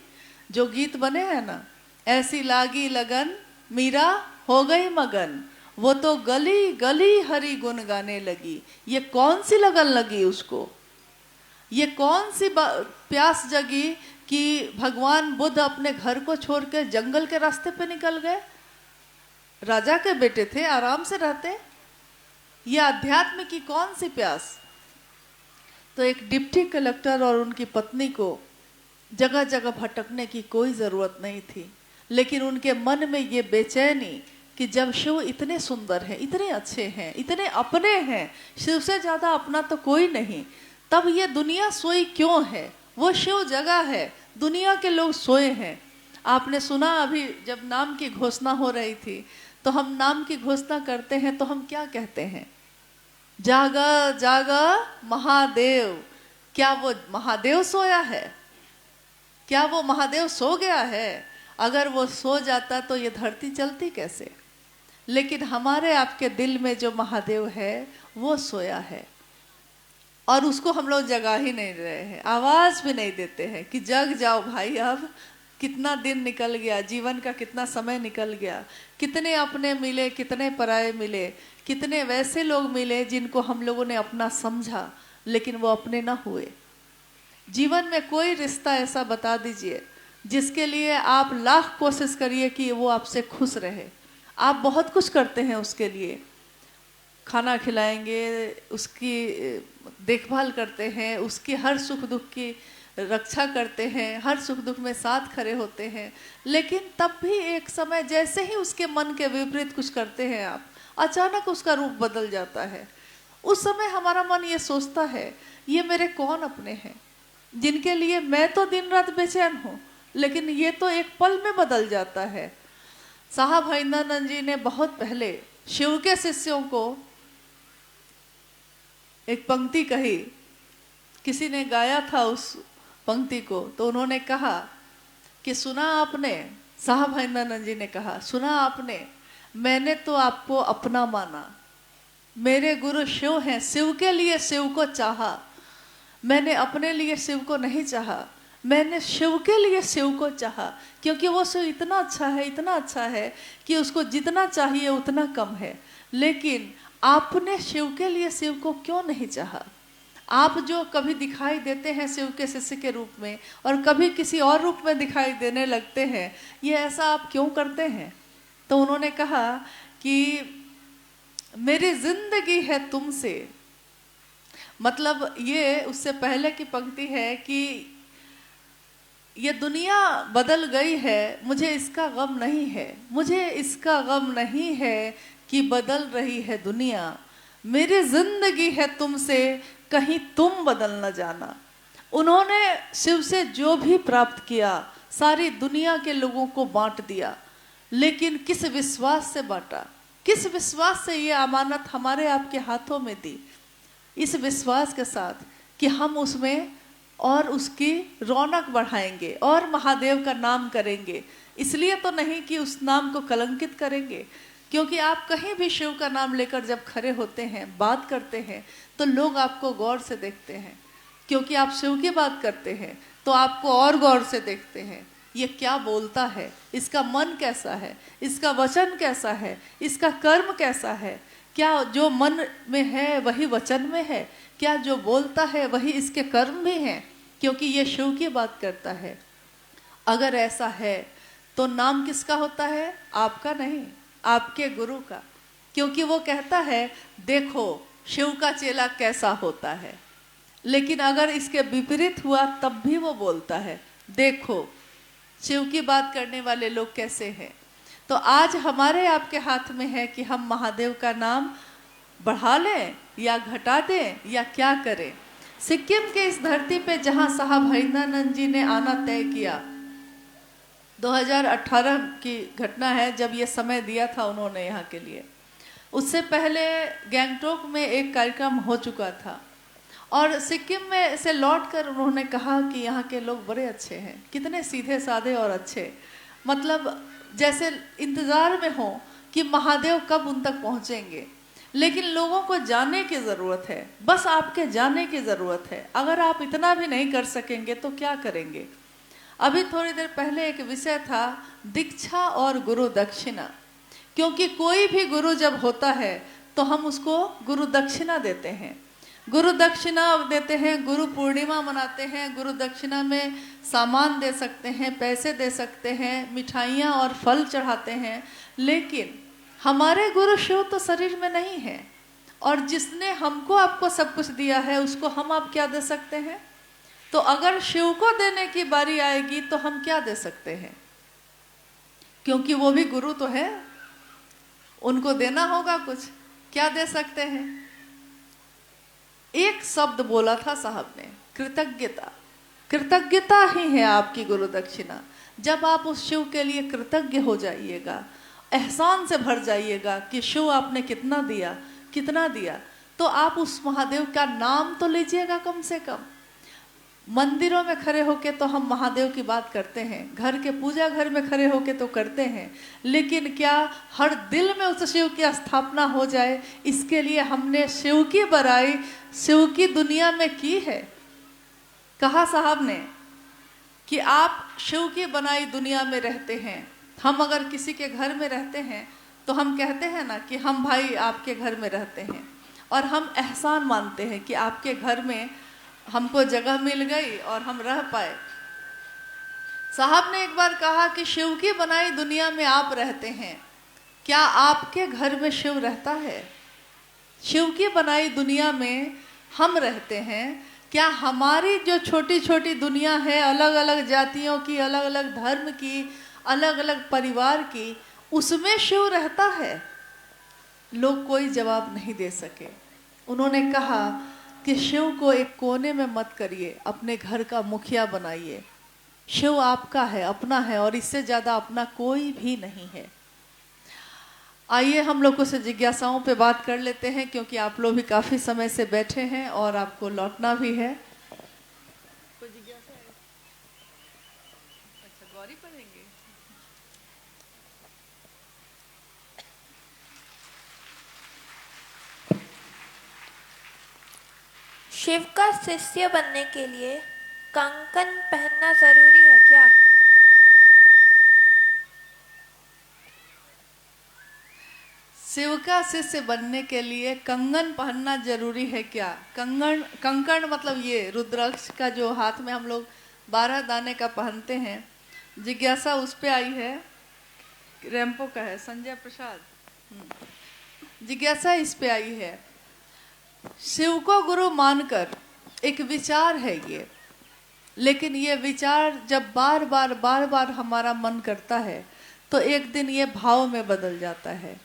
जो गीत बने हैं ना, ऐसी लागी लगन मीरा हो गई मगन, वो तो गली गली हरि गुन गाने लगी। ये कौन सी लगन लगी उसको? ये कौन सी प्यास जगी कि भगवान बुद्ध अपने घर को छोड़ के जंगल के रास्ते पे निकल गए? राजा के बेटे थे, आराम से रहते। ये अध्यात्म की कौन सी प्यास? तो एक डिप्टी कलेक्टर और उनकी पत्नी को जगह जगह भटकने की कोई ज़रूरत नहीं थी, लेकिन उनके मन में ये बेचैनी कि जब शिव इतने सुंदर हैं, इतने अच्छे हैं, इतने अपने हैं, शिव से ज़्यादा अपना तो कोई नहीं, तब ये दुनिया सोई क्यों है? वो शिव जगह है, दुनिया के लोग सोए हैं। आपने सुना अभी जब नाम की घोषणा हो रही थी, तो हम नाम की घोषणा करते हैं तो हम क्या कहते हैं? जागा जागा महादेव। क्या वो महादेव सोया है? क्या वो महादेव सो गया है? अगर वो सो जाता तो ये धरती चलती कैसे? लेकिन हमारे आपके दिल में जो महादेव है वो सोया है और उसको हम लोग जगा ही नहीं रहे हैं, आवाज़ भी नहीं देते हैं कि जग जाओ भाई, अब कितना दिन निकल गया, जीवन का कितना समय निकल गया, कितने अपने मिले, कितने पराये मिले, कितने वैसे लोग मिले जिनको हम लोगों ने अपना समझा लेकिन वो अपने ना हुए। जीवन में कोई रिश्ता ऐसा बता दीजिए जिसके लिए आप लाख कोशिश करिए कि वो आपसे खुश रहे। आप बहुत कुछ करते हैं उसके लिए, खाना खिलाएंगे, उसकी देखभाल करते हैं, उसकी हर सुख दुख की रक्षा करते हैं, हर सुख दुख में साथ खड़े होते हैं, लेकिन तब भी एक समय जैसे ही उसके मन के विपरीत कुछ करते हैं आप, अचानक उसका रूप बदल जाता है। उस समय हमारा मन ये सोचता है ये मेरे कौन अपने हैं जिनके लिए मैं तो दिन रात बेचैन हूँ, लेकिन ये तो एक पल में बदल जाता है। साहब हरिंदरानंद जी ने बहुत पहले शिव के शिष्यों को एक पंक्ति कही, किसी ने गाया था उस पंक्ति को, तो उन्होंने कहा कि सुना आपने, साहब हरिंदरानंद जी ने कहा सुना आपने, मैंने तो आपको अपना माना, मेरे गुरु शिव हैं, शिव के लिए शिव को चाहा, मैंने अपने लिए शिव को नहीं चाहा, मैंने शिव के लिए शिव को चाहा, क्योंकि वो शिव इतना अच्छा है, इतना अच्छा है कि उसको जितना चाहिए उतना कम है। लेकिन आपने शिव के लिए शिव को क्यों नहीं चाहा? आप जो कभी दिखाई देते हैं शिव के शिष्य के रूप में और कभी किसी और रूप में दिखाई देने लगते हैं, ये ऐसा आप क्यों करते हैं? तो उन्होंने कहा कि मेरी जिंदगी है तुमसे, मतलब ये उससे पहले की पंक्ति है कि ये दुनिया बदल गई है, मुझे इसका गम नहीं है, मुझे इसका गम नहीं है कि बदल रही है दुनिया, मेरी जिंदगी है तुमसे, कहीं तुम बदल न जाना। उन्होंने शिव से जो भी प्राप्त किया सारी दुनिया के लोगों को बांट दिया, लेकिन किस विश्वास से बांटा? किस विश्वास से ये अमानत हमारे आपके हाथों में दी? इस विश्वास के साथ कि हम उसमें और उसकी रौनक बढ़ाएंगे और महादेव का नाम करेंगे। इसलिए तो नहीं कि उस नाम को कलंकित करेंगे, क्योंकि आप कहीं भी शिव का नाम लेकर जब खड़े होते हैं, बात करते हैं, तो लोग आपको गौर से देखते हैं, क्योंकि आप शिव की बात करते हैं तो आपको और गौर से देखते हैं। ये क्या बोलता है, इसका मन कैसा है, इसका वचन कैसा है, इसका कर्म कैसा है, क्या जो मन में है वही वचन में है, क्या जो बोलता है वही इसके कर्म भी हैं, क्योंकि ये शिव की बात करता है। अगर ऐसा है तो नाम किसका होता है? आपका नहीं, आपके गुरु का, क्योंकि वो कहता है देखो शिव का चेला कैसा होता है। लेकिन अगर इसके विपरीत हुआ तब भी वो बोलता है देखो शिव की बात करने वाले लोग कैसे हैं। तो आज हमारे आपके हाथ में है कि हम महादेव का नाम बढ़ा लें या घटा दें या क्या करें। सिक्किम के इस धरती पे जहां साहब हरिंदरानंद जी ने आना तय किया, 2018 की घटना है जब ये समय दिया था उन्होंने यहाँ के लिए। उससे पहले गैंगटोक में एक कार्यक्रम हो चुका था और सिक्किम में से लौटकर उन्होंने कहा कि यहाँ के लोग बड़े अच्छे हैं, कितने सीधे साधे और अच्छे, मतलब जैसे इंतज़ार में हो कि महादेव कब उन तक पहुँचेंगे। लेकिन लोगों को जाने की ज़रूरत है, बस आपके जाने की ज़रूरत है। अगर आप इतना भी नहीं कर सकेंगे तो क्या करेंगे। अभी थोड़ी देर पहले एक विषय था दीक्षा और गुरु दक्षिणा, क्योंकि कोई भी गुरु जब होता है तो हम उसको गुरु दक्षिणा देते हैं। गुरु दक्षिणा देते हैं, गुरु पूर्णिमा मनाते हैं, गुरु दक्षिणा में सामान दे सकते हैं, पैसे दे सकते हैं, मिठाइयाँ और फल चढ़ाते हैं। लेकिन हमारे गुरु शिव तो शरीर में नहीं है, और जिसने हमको आपको सब कुछ दिया है उसको हम आप क्या दे सकते हैं। तो अगर शिव को देने की बारी आएगी तो हम क्या दे सकते हैं, क्योंकि वो भी गुरु तो है, उनको देना होगा कुछ। क्या दे सकते हैं? एक शब्द बोला था साहब ने, कृतज्ञता। कृतज्ञता ही है आपकी गुरु दक्षिणा। जब आप उस शिव के लिए कृतज्ञ हो जाइएगा, एहसान से भर जाइएगा कि शिव आपने कितना दिया, कितना दिया, तो आप उस महादेव का नाम तो लीजिएगा कम से कम। मंदिरों में खड़े होके तो हम महादेव की बात करते हैं, घर के पूजा घर में खड़े होके तो करते हैं, लेकिन क्या हर दिल में उस शिव की स्थापना हो जाए, इसके लिए हमने शिव की बड़ाई शिव की दुनिया में की है। कहा साहब ने कि आप शिव की बनाई दुनिया में रहते हैं। हम अगर किसी के घर में रहते हैं तो हम कहते हैं ना कि हम भाई आपके घर में रहते हैं, और हम एहसान मानते हैं कि आपके घर में हमको जगह मिल गई और हम रह पाए। साहब ने एक बार कहा कि शिव की बनाई दुनिया में आप रहते हैं, क्या आपके घर में शिव रहता है? शिव की बनाई दुनिया में हम रहते हैं, क्या हमारी जो छोटी छोटी दुनिया है, अलग अलग जातियों की, अलग अलग धर्म की, अलग अलग परिवार की, उसमें शिव रहता है? लोग कोई जवाब नहीं दे सके। उन्होंने कहा कि शिव को एक कोने में मत करिए, अपने घर का मुखिया बनाइए। शिव आपका है, अपना है, और इससे ज़्यादा अपना कोई भी नहीं है। आइए हम लोग कुछ जिज्ञासाओं पे बात कर लेते हैं, क्योंकि आप लोग भी काफ़ी समय से बैठे हैं और आपको लौटना भी है। कोई जिज्ञासा है? अच्छा, गौरी पढ़ेंगे। शिव का शिष्य बनने के लिए कंकन पहनना जरूरी है क्या? शिव का शिष्य बनने के लिए कंगन पहनना जरूरी है क्या? कंकण मतलब ये रुद्राक्ष का जो हाथ में हम लोग 12 दाने का पहनते हैं। जिज्ञासा उस पे आई है, रैंपो का है, संजय प्रसाद। जिज्ञासा इस पे आई है, शिव को गुरु मानकर एक विचार है ये, लेकिन ये विचार जब बार बार हमारा मन करता है तो एक दिन ये भाव में बदल जाता है।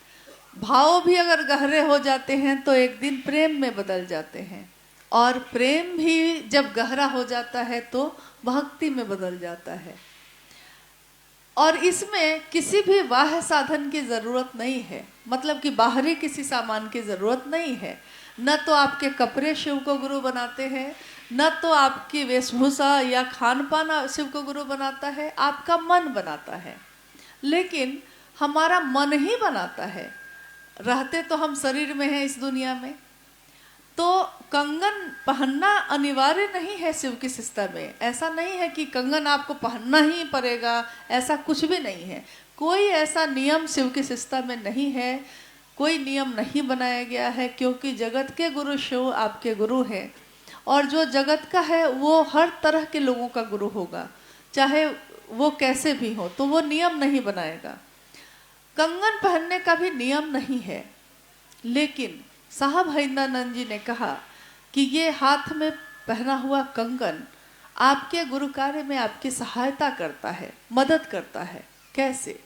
भाव भी अगर गहरे हो जाते हैं तो एक दिन प्रेम में बदल जाते हैं, और प्रेम भी जब गहरा हो जाता है तो भक्ति में बदल जाता है। और इसमें किसी भी बाह्य साधन की जरूरत नहीं है, मतलब कि बाहरी किसी सामान की जरूरत नहीं है। न तो आपके कपड़े शिव को गुरु बनाते हैं, न तो आपकी वेशभूषा या खान पान शिव को गुरु बनाता है, आपका मन बनाता है। लेकिन हमारा मन ही बनाता है, रहते तो हम शरीर में हैं इस दुनिया में। तो कंगन पहनना अनिवार्य नहीं है शिव की शिष्टता में। ऐसा नहीं है कि कंगन आपको पहनना ही पड़ेगा, ऐसा कुछ भी नहीं है। कोई ऐसा नियम शिव की शिष्टता में नहीं है, कोई नियम नहीं बनाया गया है, क्योंकि जगत के गुरु शिव आपके गुरु हैं, और जो जगत का है वो हर तरह के लोगों का गुरु होगा, चाहे वो कैसे भी हो, तो वो नियम नहीं बनाएगा। कंगन पहनने का भी नियम नहीं है, लेकिन साहब हरिंद्रानंद जी ने कहा कि ये हाथ में पहना हुआ कंगन आपके गुरु कार्य में आपकी सहायता करता है, मदद करता है। कैसे?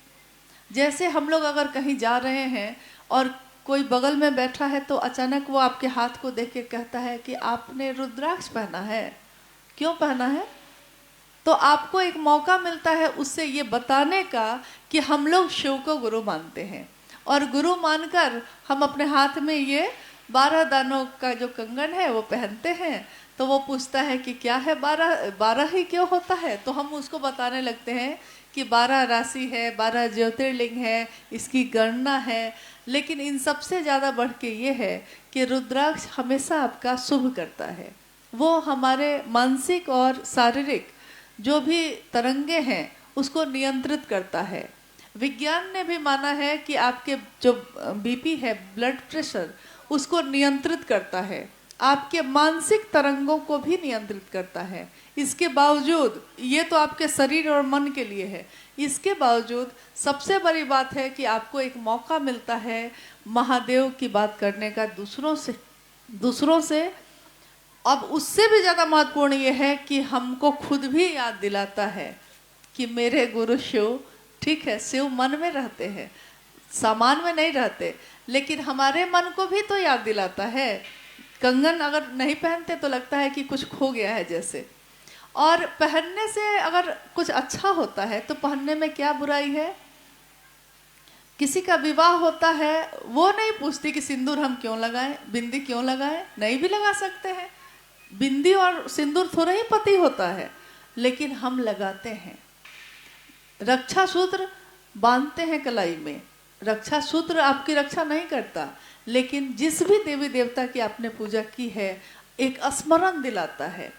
जैसे हम लोग अगर कहीं जा रहे हैं और कोई बगल में बैठा है तो अचानक वो आपके हाथ को देख के कहता है कि आपने रुद्राक्ष पहना है, क्यों पहना है? तो आपको एक मौका मिलता है उससे ये बताने का कि हम लोग शिव को गुरु मानते हैं, और गुरु मानकर हम अपने हाथ में ये 12 दानों का जो कंगन है वो पहनते हैं। तो वो पूछता है कि क्या है 12 ही क्यों होता है? तो हम उसको बताने लगते हैं कि 12 राशि है, 12 ज्योतिर्लिंग है, इसकी गणना है। लेकिन इन सबसे ज़्यादा बढ़ के ये है कि रुद्राक्ष हमेशा आपका शुभ करता है। वो हमारे मानसिक और शारीरिक जो भी तरंगे हैं उसको नियंत्रित करता है। विज्ञान ने भी माना है कि आपके जो बीपी है, ब्लड प्रेशर, उसको नियंत्रित करता है, आपके मानसिक तरंगों को भी नियंत्रित करता है। इसके बावजूद, ये तो आपके शरीर और मन के लिए है, इसके बावजूद सबसे बड़ी बात है कि आपको एक मौका मिलता है महादेव की बात करने का दूसरों से। अब उससे भी ज़्यादा महत्वपूर्ण ये है कि हमको खुद भी याद दिलाता है कि मेरे गुरु शिव, ठीक है शिव मन में रहते हैं, सामान में नहीं रहते, लेकिन हमारे मन को भी तो याद दिलाता है। कंगन अगर नहीं पहनते तो लगता है कि कुछ खो गया है जैसे। और पहनने से अगर कुछ अच्छा होता है तो पहनने में क्या बुराई है? किसी का विवाह होता है, वो नहीं पूछती कि सिंदूर हम क्यों लगाएं, बिंदी क्यों लगाएं, नहीं भी लगा सकते हैं। बिंदी और सिंदूर थोड़ा ही पति होता है, लेकिन हम लगाते हैं। रक्षा सूत्र बांधते हैं कलाई में, रक्षा सूत्र आपकी रक्षा नहीं करता, लेकिन जिस भी देवी देवता की आपने पूजा की है एक स्मरण दिलाता है,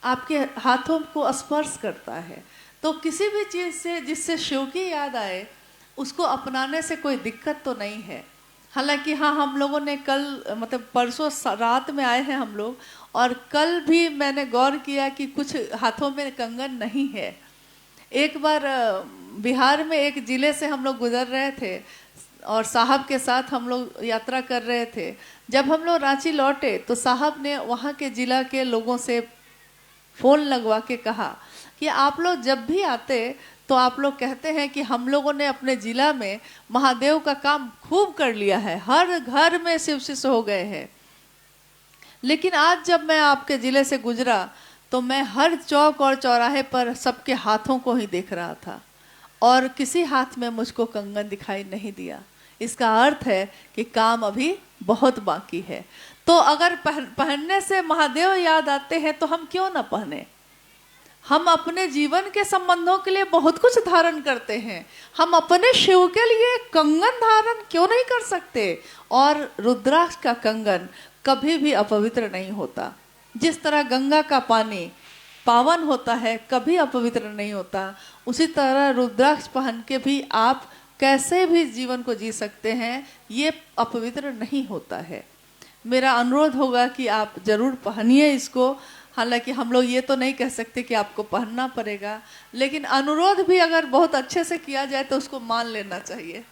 आपके हाथों को स्पर्श करता है। तो किसी भी चीज़ से जिससे शिव की याद आए उसको अपनाने से कोई दिक्कत तो नहीं है। हालांकि हाँ, हम लोगों ने कल मतलब परसों रात में आए हैं हम लोग, और कल भी मैंने गौर किया कि कुछ हाथों में कंगन नहीं है। एक बार बिहार में एक ज़िले से हम लोग गुजर रहे थे, और साहब के साथ हम लोग यात्रा कर रहे थे। जब हम लोग रांची लौटे तो साहब ने वहाँ के जिला के लोगों से फ़ोन लगवा के कहा कि आप लोग जब भी आते तो आप लोग कहते हैं कि हम लोगों ने अपने जिला में महादेव का काम खूब कर लिया है, हर घर में शिव शिष्य हो गए हैं। लेकिन आज जब मैं आपके ज़िले से गुजरा तो मैं हर चौक और चौराहे पर सबके हाथों को ही देख रहा था और किसी हाथ में मुझको कंगन दिखाई नहीं दिया। इसका अर्थ है कि काम अभी बहुत बाकी है। तो अगर पहनने से महादेव याद आते हैं तो हम क्यों ना पहने। हम अपने जीवन के संबंधों के लिए बहुत कुछ धारण करते हैं, हम अपने शिव के लिए कंगन धारण क्यों नहीं कर सकते। और रुद्राक्ष का कंगन कभी भी अपवित्र नहीं होता। जिस तरह गंगा का पानी पावन होता है, कभी अपवित्र नहीं होता, उसी तरह रुद्राक्ष पहन के भी आप कैसे भी जीवन को जी सकते हैं, ये अपवित्र नहीं होता है। मेरा अनुरोध होगा कि आप जरूर पहनिए इसको। हालांकि हम लोग ये तो नहीं कह सकते कि आपको पहनना पड़ेगा, लेकिन अनुरोध भी अगर बहुत अच्छे से किया जाए तो उसको मान लेना चाहिए।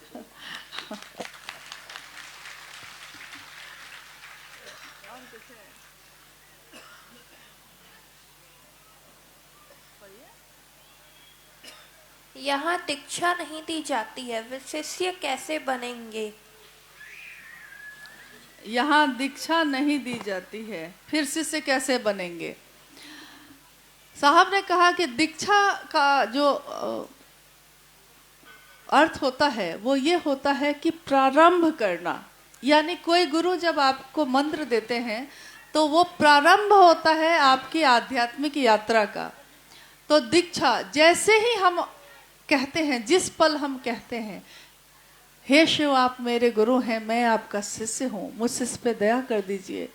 यहाँ दीक्षा नहीं दी जाती है, वे शिष्य कैसे बनेंगे? यहाँ दीक्षा नहीं दी जाती है, फिर शिष्य कैसे बनेंगे? साहब ने कहा कि दीक्षा का जो अर्थ होता है वो ये होता है कि प्रारंभ करना। यानी कोई गुरु जब आपको मंत्र देते हैं तो वो प्रारंभ होता है आपकी आध्यात्मिक यात्रा का। तो दीक्षा जैसे ही हम कहते हैं, जिस पल हम कहते हैं हे शिव आप मेरे गुरु हैं, मैं आपका शिष्य हूँ, मुझसे इस पे दया कर दीजिए,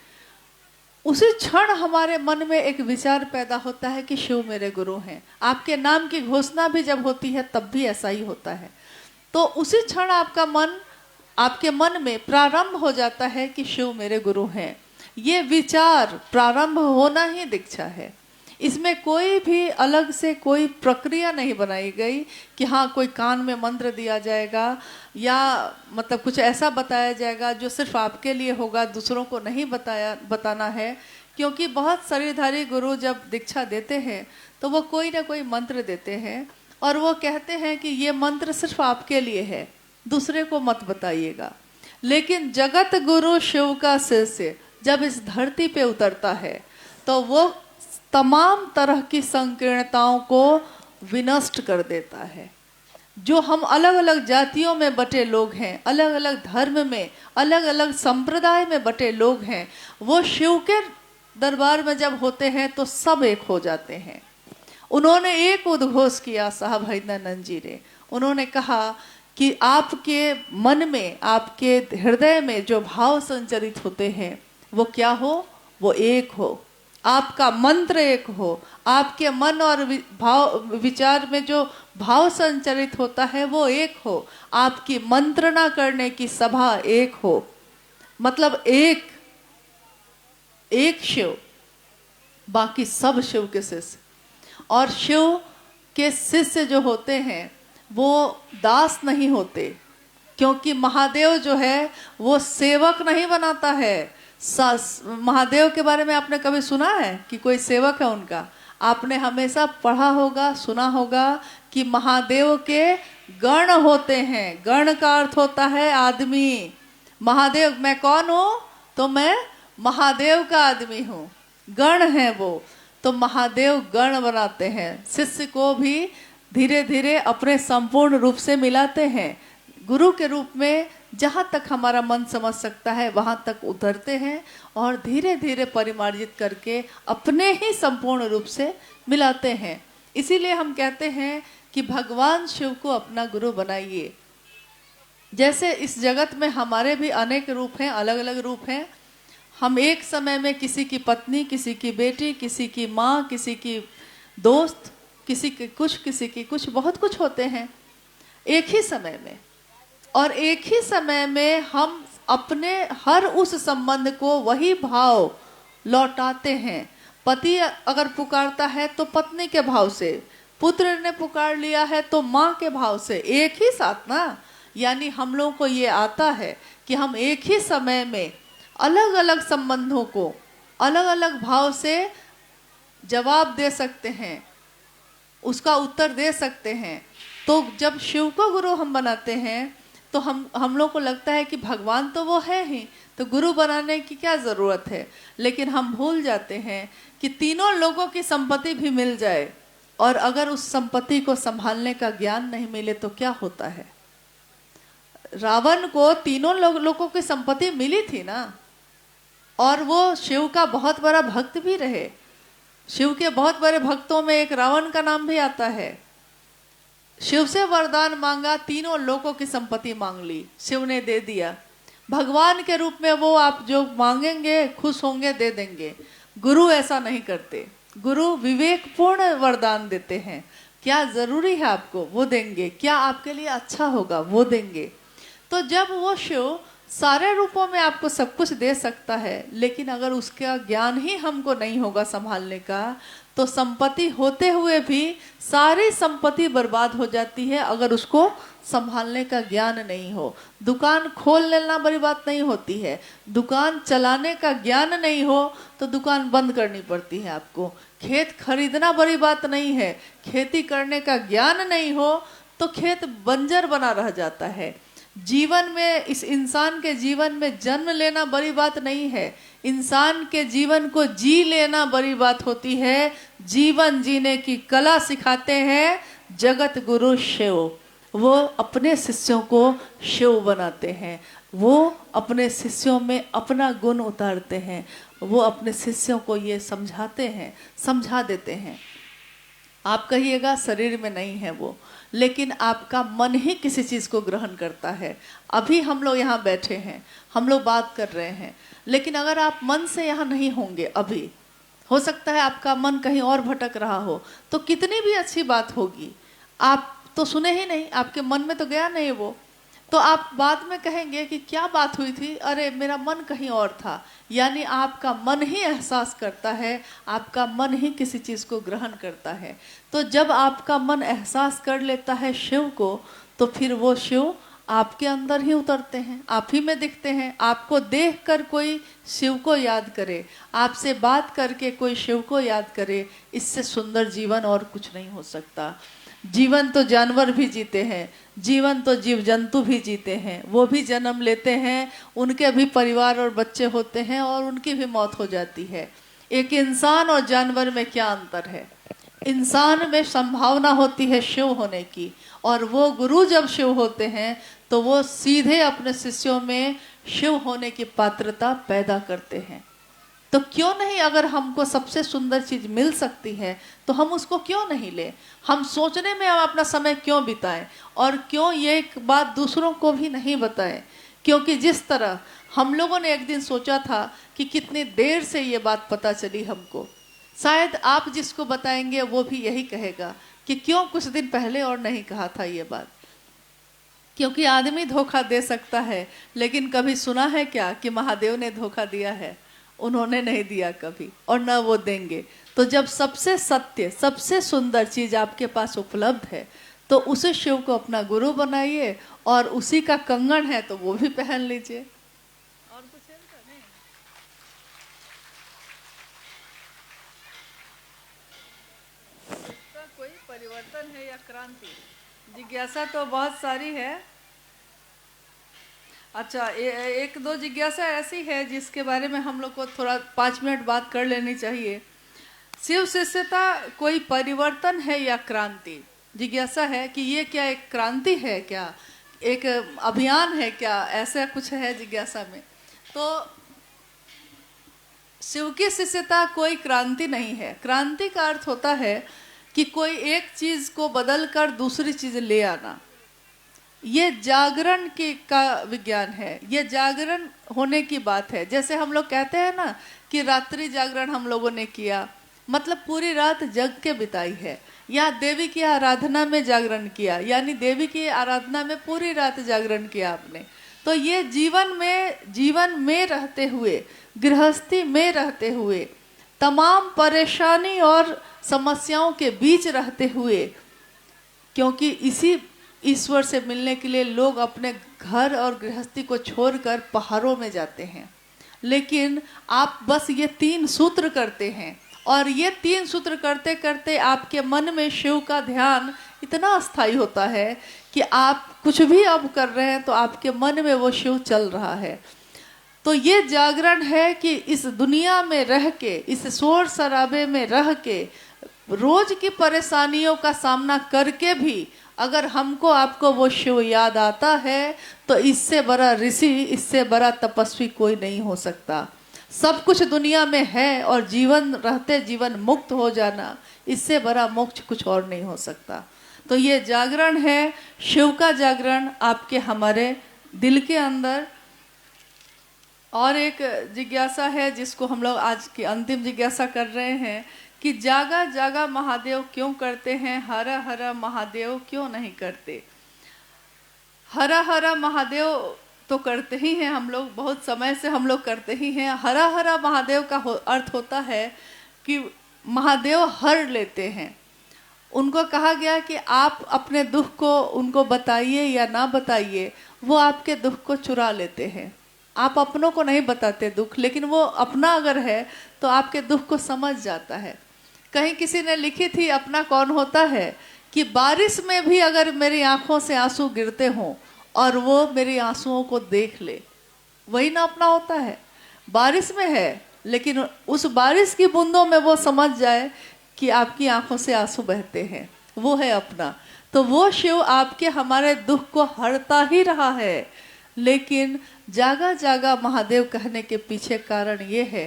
उसी क्षण हमारे मन में एक विचार पैदा होता है कि शिव मेरे गुरु हैं। आपके नाम की घोषणा भी जब होती है तब भी ऐसा ही होता है। तो उसी क्षण आपके मन में प्रारंभ हो जाता है कि शिव मेरे गुरु हैं। ये विचार प्रारंभ होना ही दीक्षा है। इसमें कोई भी अलग से कोई प्रक्रिया नहीं बनाई गई कि हाँ कोई कान में मंत्र दिया जाएगा या मतलब कुछ ऐसा बताया जाएगा जो सिर्फ आपके लिए होगा, दूसरों को नहीं बताना है। क्योंकि बहुत शरीरधारी गुरु जब दीक्षा देते हैं तो वो कोई ना कोई मंत्र देते हैं और वो कहते हैं कि ये मंत्र सिर्फ आपके लिए है, दूसरे को मत बताइएगा। लेकिन जगत गुरु शिव का शिष्य जब इस धरती पे उतरता है तो वो तमाम तरह की संकीर्णताओं को विनष्ट कर देता है। जो हम अलग अलग जातियों में बटे लोग हैं, अलग अलग धर्म में, अलग अलग संप्रदाय में बटे लोग हैं, वो शिव के दरबार में जब होते हैं तो सब एक हो जाते हैं। उन्होंने एक उद्घोष किया साहब हरिदानंद जी ने। उन्होंने कहा कि आपके मन में, आपके हृदय में जो भाव संचरित होते हैं वो क्या हो? वो एक हो। आपका मंत्र एक हो। आपके मन और विचार में जो भाव संचरित होता है वो एक हो। आपकी मंत्रणा करने की सभा एक हो। मतलब एक शिव, बाकी सब शिव के शिष्य। और शिव के शिष्य जो होते हैं वो दास नहीं होते, क्योंकि महादेव जो है वो सेवक नहीं बनाता है। महादेव के बारे में आपने कभी सुना है कि कोई सेवक है उनका? आपने हमेशा पढ़ा होगा, सुना होगा कि महादेव के गण होते हैं। गण का अर्थ होता है आदमी। महादेव, मैं कौन हूँ? तो मैं महादेव का आदमी हूँ। गण है वो, तो महादेव गण बनाते हैं। शिष्य को भी धीरे धीरे अपने संपूर्ण रूप से मिलाते हैं। गुरु के रूप में जहाँ तक हमारा मन समझ सकता है वहाँ तक उतरते हैं और धीरे धीरे परिमार्जित करके अपने ही संपूर्ण रूप से मिलाते हैं। इसीलिए हम कहते हैं कि भगवान शिव को अपना गुरु बनाइए। जैसे इस जगत में हमारे भी अनेक रूप हैं, अलग अलग रूप हैं। हम एक समय में किसी की पत्नी, किसी की बेटी, किसी की माँ, किसी की दोस्त, किसी की कुछ बहुत कुछ होते हैं एक ही समय में। और एक ही समय में हम अपने हर उस संबंध को वही भाव लौटाते हैं। पति अगर पुकारता है तो पत्नी के भाव से, पुत्र ने पुकार लिया है तो माँ के भाव से, एक ही साथ ना। यानी हम लोगों को ये आता है कि हम एक ही समय में अलग अलग संबंधों को अलग अलग भाव से जवाब दे सकते हैं, उसका उत्तर दे सकते हैं। तो जब शिव को गुरु हम बनाते हैं तो हम लोग को लगता है कि भगवान तो वो है ही, तो गुरु बनाने की क्या ज़रूरत है। लेकिन हम भूल जाते हैं कि तीनों लोगों की संपत्ति भी मिल जाए और अगर उस संपत्ति को संभालने का ज्ञान नहीं मिले तो क्या होता है। रावण को तीनों लोगों की संपत्ति मिली थी ना, और वो शिव का बहुत बड़ा भक्त भी रहे। शिव के बहुत बड़े भक्तों में एक रावण का नाम भी आता है। शिव से वरदान मांगा, तीनों लोगों की संपत्ति मांग ली, शिव ने दे दिया। भगवान के रूप में वो आप जो मांगेंगे खुश होंगे, दे देंगे। गुरु ऐसा नहीं करते। गुरु विवेकपूर्ण वरदान देते हैं। क्या जरूरी है आपको, वो देंगे। क्या आपके लिए अच्छा होगा, वो देंगे। तो जब वो शिव सारे रूपों में आपको सब कुछ दे सकता है, लेकिन अगर उसका ज्ञान ही हमको नहीं होगा संभालने का, तो संपत्ति होते हुए भी सारी संपत्ति बर्बाद हो जाती है अगर उसको संभालने का ज्ञान नहीं हो। दुकान खोल लेना बड़ी बात नहीं होती है, दुकान चलाने का ज्ञान नहीं हो तो दुकान बंद करनी पड़ती है आपको। खेत खरीदना बड़ी बात नहीं है, खेती करने का ज्ञान नहीं हो तो खेत बंजर बना रह जाता है। जीवन में, इस इंसान के जीवन में जन्म लेना बड़ी बात नहीं है, इंसान के जीवन को जी लेना बड़ी बात होती है। जीवन जीने की कला सिखाते हैं जगत गुरु शिव। वो अपने शिष्यों को शिव बनाते हैं, वो अपने शिष्यों में अपना गुण उतारते हैं, वो अपने शिष्यों को ये समझाते हैं, समझा देते हैं। आप कहिएगा शरीर में नहीं है वो, लेकिन आपका मन ही किसी चीज़ को ग्रहण करता है। अभी हम लोग यहाँ बैठे हैं, हम लोग बात कर रहे हैं, लेकिन अगर आप मन से यहाँ नहीं होंगे, अभी हो सकता है आपका मन कहीं और भटक रहा हो, तो कितनी भी अच्छी बात होगी आप तो सुने ही नहीं, आपके मन में तो गया नहीं वो, तो आप बाद में कहेंगे कि क्या बात हुई थी, अरे मेरा मन कहीं और था। यानी आपका मन ही एहसास करता है, आपका मन ही किसी चीज़ को ग्रहण करता है। तो जब आपका मन एहसास कर लेता है शिव को, तो फिर वो शिव आपके अंदर ही उतरते हैं, आप ही में दिखते हैं। आपको देखकर कोई शिव को याद करे, आपसे बात करके कोई शिव को याद करे, इससे सुंदर जीवन और कुछ नहीं हो सकता। जीवन तो जानवर भी जीते हैं, जीवन तो जीव जंतु भी जीते हैं, वो भी जन्म लेते हैं, उनके भी परिवार और बच्चे होते हैं और उनकी भी मौत हो जाती है। एक इंसान और जानवर में क्या अंतर है? इंसान में संभावना होती है शिव होने की, और वो गुरु जब शिव होते हैं तो वो सीधे अपने शिष्यों में शिव होने की पात्रता पैदा करते हैं। तो क्यों नहीं, अगर हमको सबसे सुंदर चीज मिल सकती है तो हम उसको क्यों नहीं लें? हम सोचने में हम अपना समय क्यों बिताएं, और क्यों ये एक बात दूसरों को भी नहीं बताएं? क्योंकि जिस तरह हम लोगों ने एक दिन सोचा था कि कितनी देर से ये बात पता चली हमको, शायद आप जिसको बताएंगे वो भी यही कहेगा कि क्यों कुछ दिन पहले और नहीं कहा था ये बात। क्योंकि आदमी धोखा दे सकता है, लेकिन कभी सुना है क्या कि महादेव ने धोखा दिया है? उन्होंने नहीं दिया कभी, और न वो देंगे। तो जब सबसे सत्य, सबसे सुंदर चीज आपके पास उपलब्ध है, तो उसे शिव को अपना गुरु बनाइए, और उसी का कंगन है तो वो भी पहन लीजिए। और कुछ है नहीं? इसका कोई परिवर्तन है या क्रांति? जिज्ञासा तो बहुत सारी है। अच्छा, एक दो जिज्ञासा ऐसी है जिसके बारे में हम लोग को थोड़ा 5 मिनट बात कर लेनी चाहिए। शिव शिष्यता कोई परिवर्तन है या क्रांति? जिज्ञासा है कि ये क्या एक क्रांति है, क्या एक अभियान है, क्या ऐसा कुछ है जिज्ञासा में? तो शिव की शिष्यता कोई क्रांति नहीं है। क्रांति का अर्थ होता है कि कोई एक चीज को बदल कर दूसरी चीज ले आना। ये जागरण का विज्ञान है, ये जागरण होने की बात है। जैसे हम लोग कहते हैं ना कि रात्रि जागरण हम लोगों ने किया, मतलब पूरी रात जग के बिताई है, या देवी की आराधना में जागरण किया, यानी देवी की आराधना में पूरी रात जागरण किया आपने। तो ये जीवन में रहते हुए, गृहस्थी में रहते हुए, तमाम परेशानी और समस्याओं के बीच रहते हुए, क्योंकि इसी ईश्वर से मिलने के लिए लोग अपने घर और गृहस्थी को छोड़कर पहाड़ों में जाते हैं, लेकिन आप बस ये 3 सूत्र करते हैं और ये 3 सूत्र करते करते आपके मन में शिव का ध्यान इतना अस्थायी होता है कि आप कुछ भी अब कर रहे हैं तो आपके मन में वो शिव चल रहा है। तो ये जागरण है कि इस दुनिया में रह के, इस शोर शराबे में रह के, रोज की परेशानियों का सामना करके भी अगर हमको आपको वो शिव याद आता है तो इससे बड़ा ऋषि, इससे बड़ा तपस्वी कोई नहीं हो सकता। सब कुछ दुनिया में है और जीवन रहते जीवन मुक्त हो जाना, इससे बड़ा मोक्ष कुछ और नहीं हो सकता। तो ये जागरण है, शिव का जागरण आपके हमारे दिल के अंदर। और एक जिज्ञासा है जिसको हम लोग आज की अंतिम जिज्ञासा कर रहे हैं कि जागा जागा महादेव क्यों करते हैं, हरा हरा महादेव क्यों नहीं करते। हरा हरा महादेव तो करते ही हैं हम लोग, बहुत समय से हम लोग करते ही हैं। हरा हरा महादेव का अर्थ होता है कि महादेव हर लेते हैं। उनको कहा गया कि आप अपने दुख को उनको बताइए या ना बताइए, वो आपके दुख को चुरा लेते हैं। आप अपनों को नहीं बताते दुख, लेकिन वो अपना अगर है तो आपके दुख को समझ जाता है। कहीं किसी ने लिखी थी, अपना कौन होता है कि बारिश में भी अगर मेरी आंखों से आंसू गिरते हों और वो मेरी आंसुओं को देख ले, वही ना अपना होता है। बारिश में है लेकिन उस बारिश की बूंदों में वो समझ जाए कि आपकी आंखों से आंसू बहते हैं, वो है अपना। तो वो शिव आपके हमारे दुख को हरता ही रहा है। लेकिन जागा जागा महादेव कहने के पीछे कारण ये है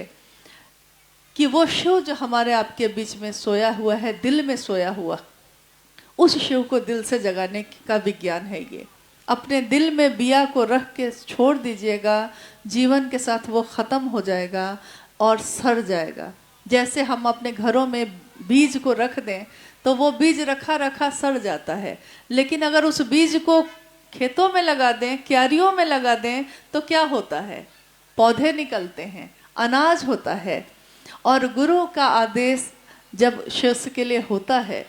कि वो शिव जो हमारे आपके बीच में सोया हुआ है, दिल में सोया हुआ, उस शिव को दिल से जगाने का विज्ञान है ये। अपने दिल में बिया को रख के छोड़ दीजिएगा, जीवन के साथ वो खत्म हो जाएगा और सड़ जाएगा। जैसे हम अपने घरों में बीज को रख दें तो वो बीज रखा रखा सड़ जाता है, लेकिन अगर उस बीज को खेतों में लगा दें, क्यारियों में लगा दें तो क्या होता है, पौधे निकलते हैं, अनाज होता है। और गुरु का आदेश जब शिष्य के लिए होता है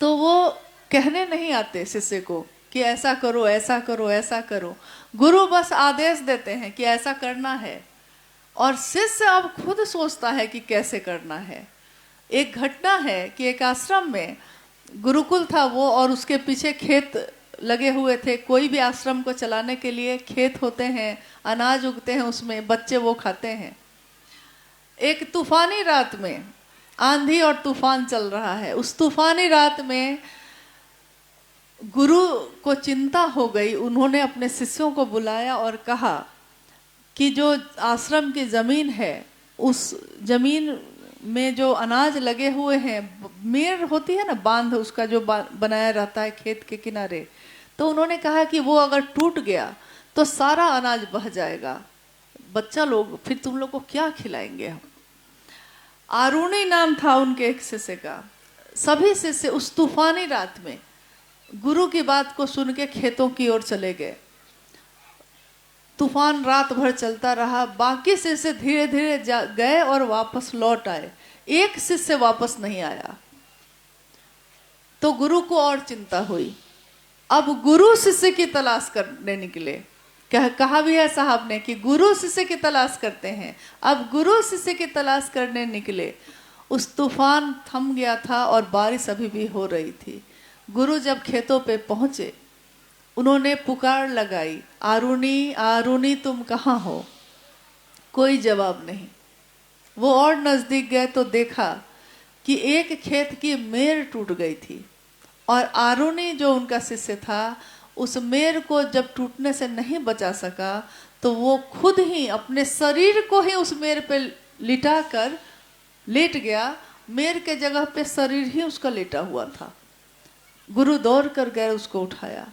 तो वो कहने नहीं आते शिष्य को कि ऐसा करो ऐसा करो ऐसा करो। गुरु बस आदेश देते हैं कि ऐसा करना है और शिष्य अब खुद सोचता है कि कैसे करना है। एक घटना है कि एक आश्रम में गुरुकुल था वो, और उसके पीछे खेत लगे हुए थे। कोई भी आश्रम को चलाने के लिए खेत होते हैं, अनाज उगते हैं, उसमें बच्चे वो खाते हैं। एक तूफानी रात में आंधी और तूफान चल रहा है। उस तूफानी रात में गुरु को चिंता हो गई। उन्होंने अपने शिष्यों को बुलाया और कहा कि जो आश्रम की जमीन है, उस जमीन में जो अनाज लगे हुए हैं, मेड़ होती है ना, बांध उसका जो बनाया रहता है खेत के किनारे, तो उन्होंने कहा कि वो अगर टूट गया तो सारा अनाज बह जाएगा, बच्चा लोग फिर तुम लोग को क्या खिलाएंगे हम। आरुणी नाम था उनके एक शिष्य का। सभी शिष्य उस तूफानी रात में गुरु की बात को सुन के खेतों की ओर चले गए। तूफान रात भर चलता रहा। बाकी शिष्य धीरे धीरे गए और वापस लौट आए। एक शिष्य वापस नहीं आया तो गुरु को और चिंता हुई। अब गुरु शिष्य की तलाश करने निकले। कहा भी है साहब ने कि गुरु शिष्य की तलाश करते हैं। अब गुरु शिष्य की तलाश करने निकले। उस तूफान थम गया था और बारिश अभी भी हो रही थी। गुरु जब खेतों पे पहुंचे, उन्होंने पुकार लगाई, आरुणी आरुणी तुम कहाँ हो। कोई जवाब नहीं। वो और नजदीक गए तो देखा कि एक खेत की मेड़ टूट गई थी और आरुणी जो उनका शिष्य था, उस मेड़ को जब टूटने से नहीं बचा सका तो वो खुद ही अपने शरीर को ही उस मेड़ पे लिटा कर लेट गया। मेड़ के जगह पे शरीर ही उसका लेटा हुआ था। गुरु दौड़ कर गए, उसको उठाया।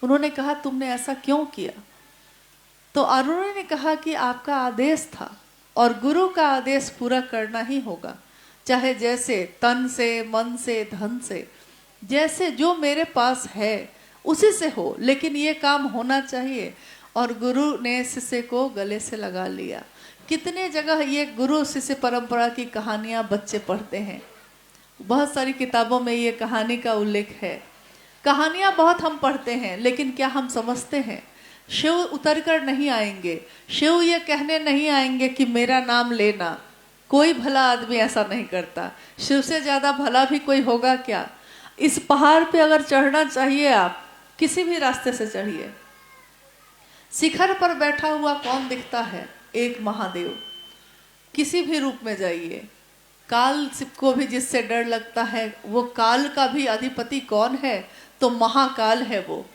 उन्होंने कहा तुमने ऐसा क्यों किया। तो अरुण ने कहा कि आपका आदेश था और गुरु का आदेश पूरा करना ही होगा, चाहे जैसे तन से, मन से, धन से, जैसे जो मेरे पास है उसी से हो, लेकिन ये काम होना चाहिए। और गुरु ने शिष्य को गले से लगा लिया। कितने जगह ये गुरु शिष्य परंपरा की कहानियां बच्चे पढ़ते हैं। बहुत सारी किताबों में ये कहानी का उल्लेख है। कहानियां बहुत हम पढ़ते हैं, लेकिन क्या हम समझते हैं? शिव उतर कर नहीं आएंगे, शिव ये कहने नहीं आएंगे कि मेरा नाम लेना। कोई भला आदमी ऐसा नहीं करता। शिव से ज्यादा भला भी कोई होगा क्या? इस पहाड़ पे अगर चढ़ना चाहिए, आप किसी भी रास्ते से चढ़िए, शिखर पर बैठा हुआ कौन दिखता है? एक महादेव। किसी भी रूप में जाइए, काल को भी जिससे डर लगता है, वो काल का भी अधिपति कौन है? तो महाकाल है वो।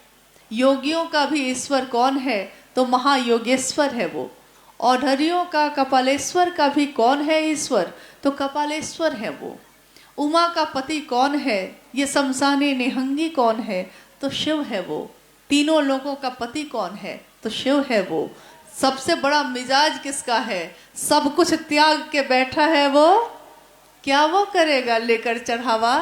योगियों का भी ईश्वर कौन है? तो महायोगेश्वर है वो। औढ़रियों का, कपालेश्वर का भी कौन है ईश्वर? तो कपालेश्वर है वो। उमा का पति कौन है? ये शमशानी निहंगी कौन है? तो शिव है वो। तीनों लोगों का पति कौन है? तो शिव है वो। सबसे बड़ा मिजाज किसका है? सब कुछ त्याग के बैठा है वो। क्या वो करेगा लेकर चढ़ावा?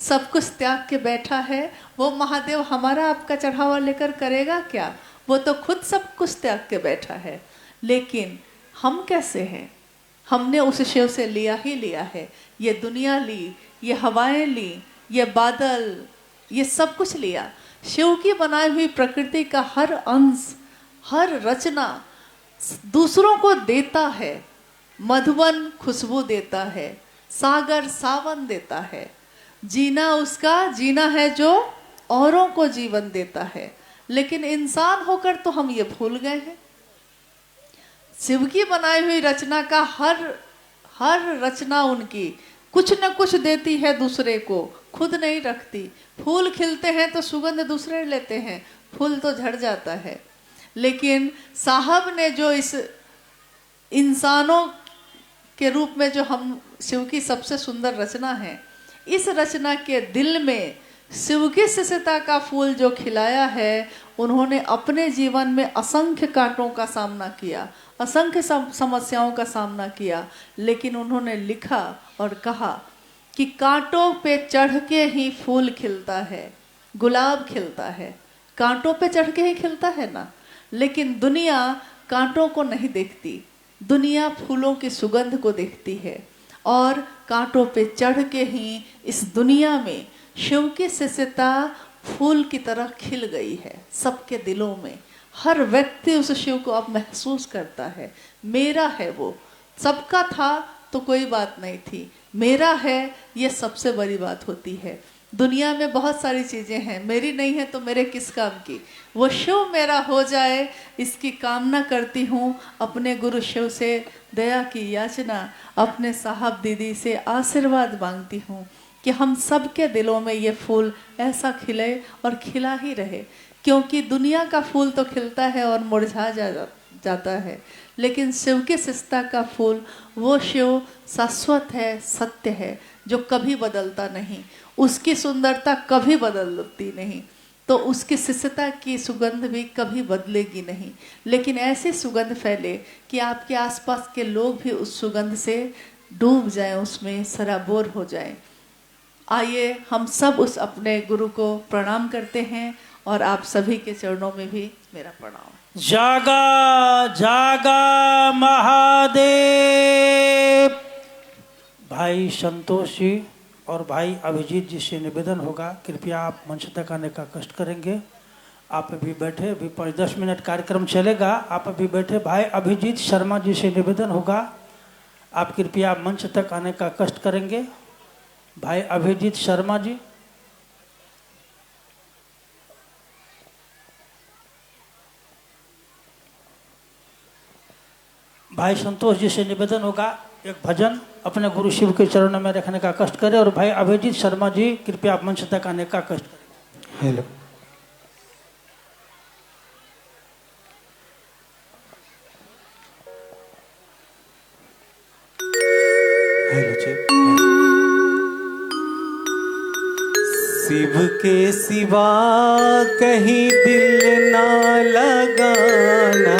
सब कुछ त्याग के बैठा है वो महादेव। हमारा आपका चढ़ावा लेकर करेगा क्या? वो तो खुद सब कुछ त्याग के बैठा है। लेकिन हम कैसे हैं? हमने उस शिव से लिया ही लिया है। ये दुनिया ली, ये हवाएं ली, ये बादल, ये सब कुछ लिया। शिव की बनाई हुई प्रकृति का हर अंश, हर रचना दूसरों को देता है। मधुवन खुशबू देता है, सागर सावन देता है। जीना उसका जीना है जो औरों को जीवन देता है। लेकिन इंसान होकर तो हम ये भूल गए हैं। शिव की बनाई हुई रचना का हर रचना उनकी कुछ न कुछ देती है दूसरे को, खुद नहीं रखती। फूल खिलते हैं तो सुगंध दूसरे लेते हैं, फूल तो झड़ जाता है। लेकिन साहब ने जो इस इंसानों के रूप में जो हम शिव की सबसे सुंदर रचना है, इस रचना के दिल में शिव की शिष्यता का फूल जो खिलाया है, उन्होंने अपने जीवन में असंख्य कांटों का सामना किया, असंख्य समस्याओं का सामना किया। लेकिन उन्होंने लिखा और कहा कि कांटों पे चढ़ के ही फूल खिलता है, गुलाब खिलता है। कांटों पे चढ़ के ही खिलता है ना। लेकिन दुनिया कांटों को नहीं देखती, दुनिया फूलों की सुगंध को देखती है। और कांटों पे चढ़ के ही इस दुनिया में शिव की शिष्यता फूल की तरह खिल गई है सबके दिलों में। हर व्यक्ति उस शिव को अब महसूस करता है। मेरा है वो। सबका था तो कोई बात नहीं थी, मेरा है ये सबसे बड़ी बात होती है। दुनिया में बहुत सारी चीजें हैं, मेरी नहीं है तो मेरे किस काम की। वो शिव मेरा हो जाए, इसकी कामना करती हूँ। अपने गुरु शिव से दया की याचना, अपने साहब दीदी से आशीर्वाद मांगती हूँ कि हम सबके दिलों में ये फूल ऐसा खिले और खिला ही रहे। क्योंकि दुनिया का फूल तो खिलता है और मुरझा जाता है, लेकिन शिव के शिष्यता का फूल, वो शिव शाश्वत है, सत्य है, जो कभी बदलता नहीं। उसकी सुंदरता कभी बदलती नहीं, तो उसकी शिष्यता की सुगंध भी कभी बदलेगी नहीं। लेकिन ऐसी सुगंध फैले कि आपके आसपास के लोग भी उस सुगंध से डूब जाएं, उसमें सराबोर हो जाएं। आइए हम सब उस अपने गुरु को प्रणाम करते हैं और आप सभी के चरणों में भी मेरा प्रणाम। जागा जागा महादेव। भाई संतोष जी और भाई अभिजीत जी से निवेदन होगा, कृपया आप मंच तक आने का कष्ट करेंगे। आप अभी बैठे, अभी 5-10 मिनट कार्यक्रम चलेगा, आप अभी बैठे। भाई अभिजीत शर्मा जी से निवेदन होगा, आप कृपया मंच तक आने का कष्ट करेंगे। भाई अभिजीत शर्मा जी। भाई संतोष जी से निवेदन होगा, एक भजन अपने गुरु शिव के चरणों में रखने का कष्ट करें। और भाई अभिजीत शर्मा जी कृपया आप मंच तक आने का कष्ट करें। हेलो, हेलो जी। शिव के सिवा कहीं दिल ना लगाना,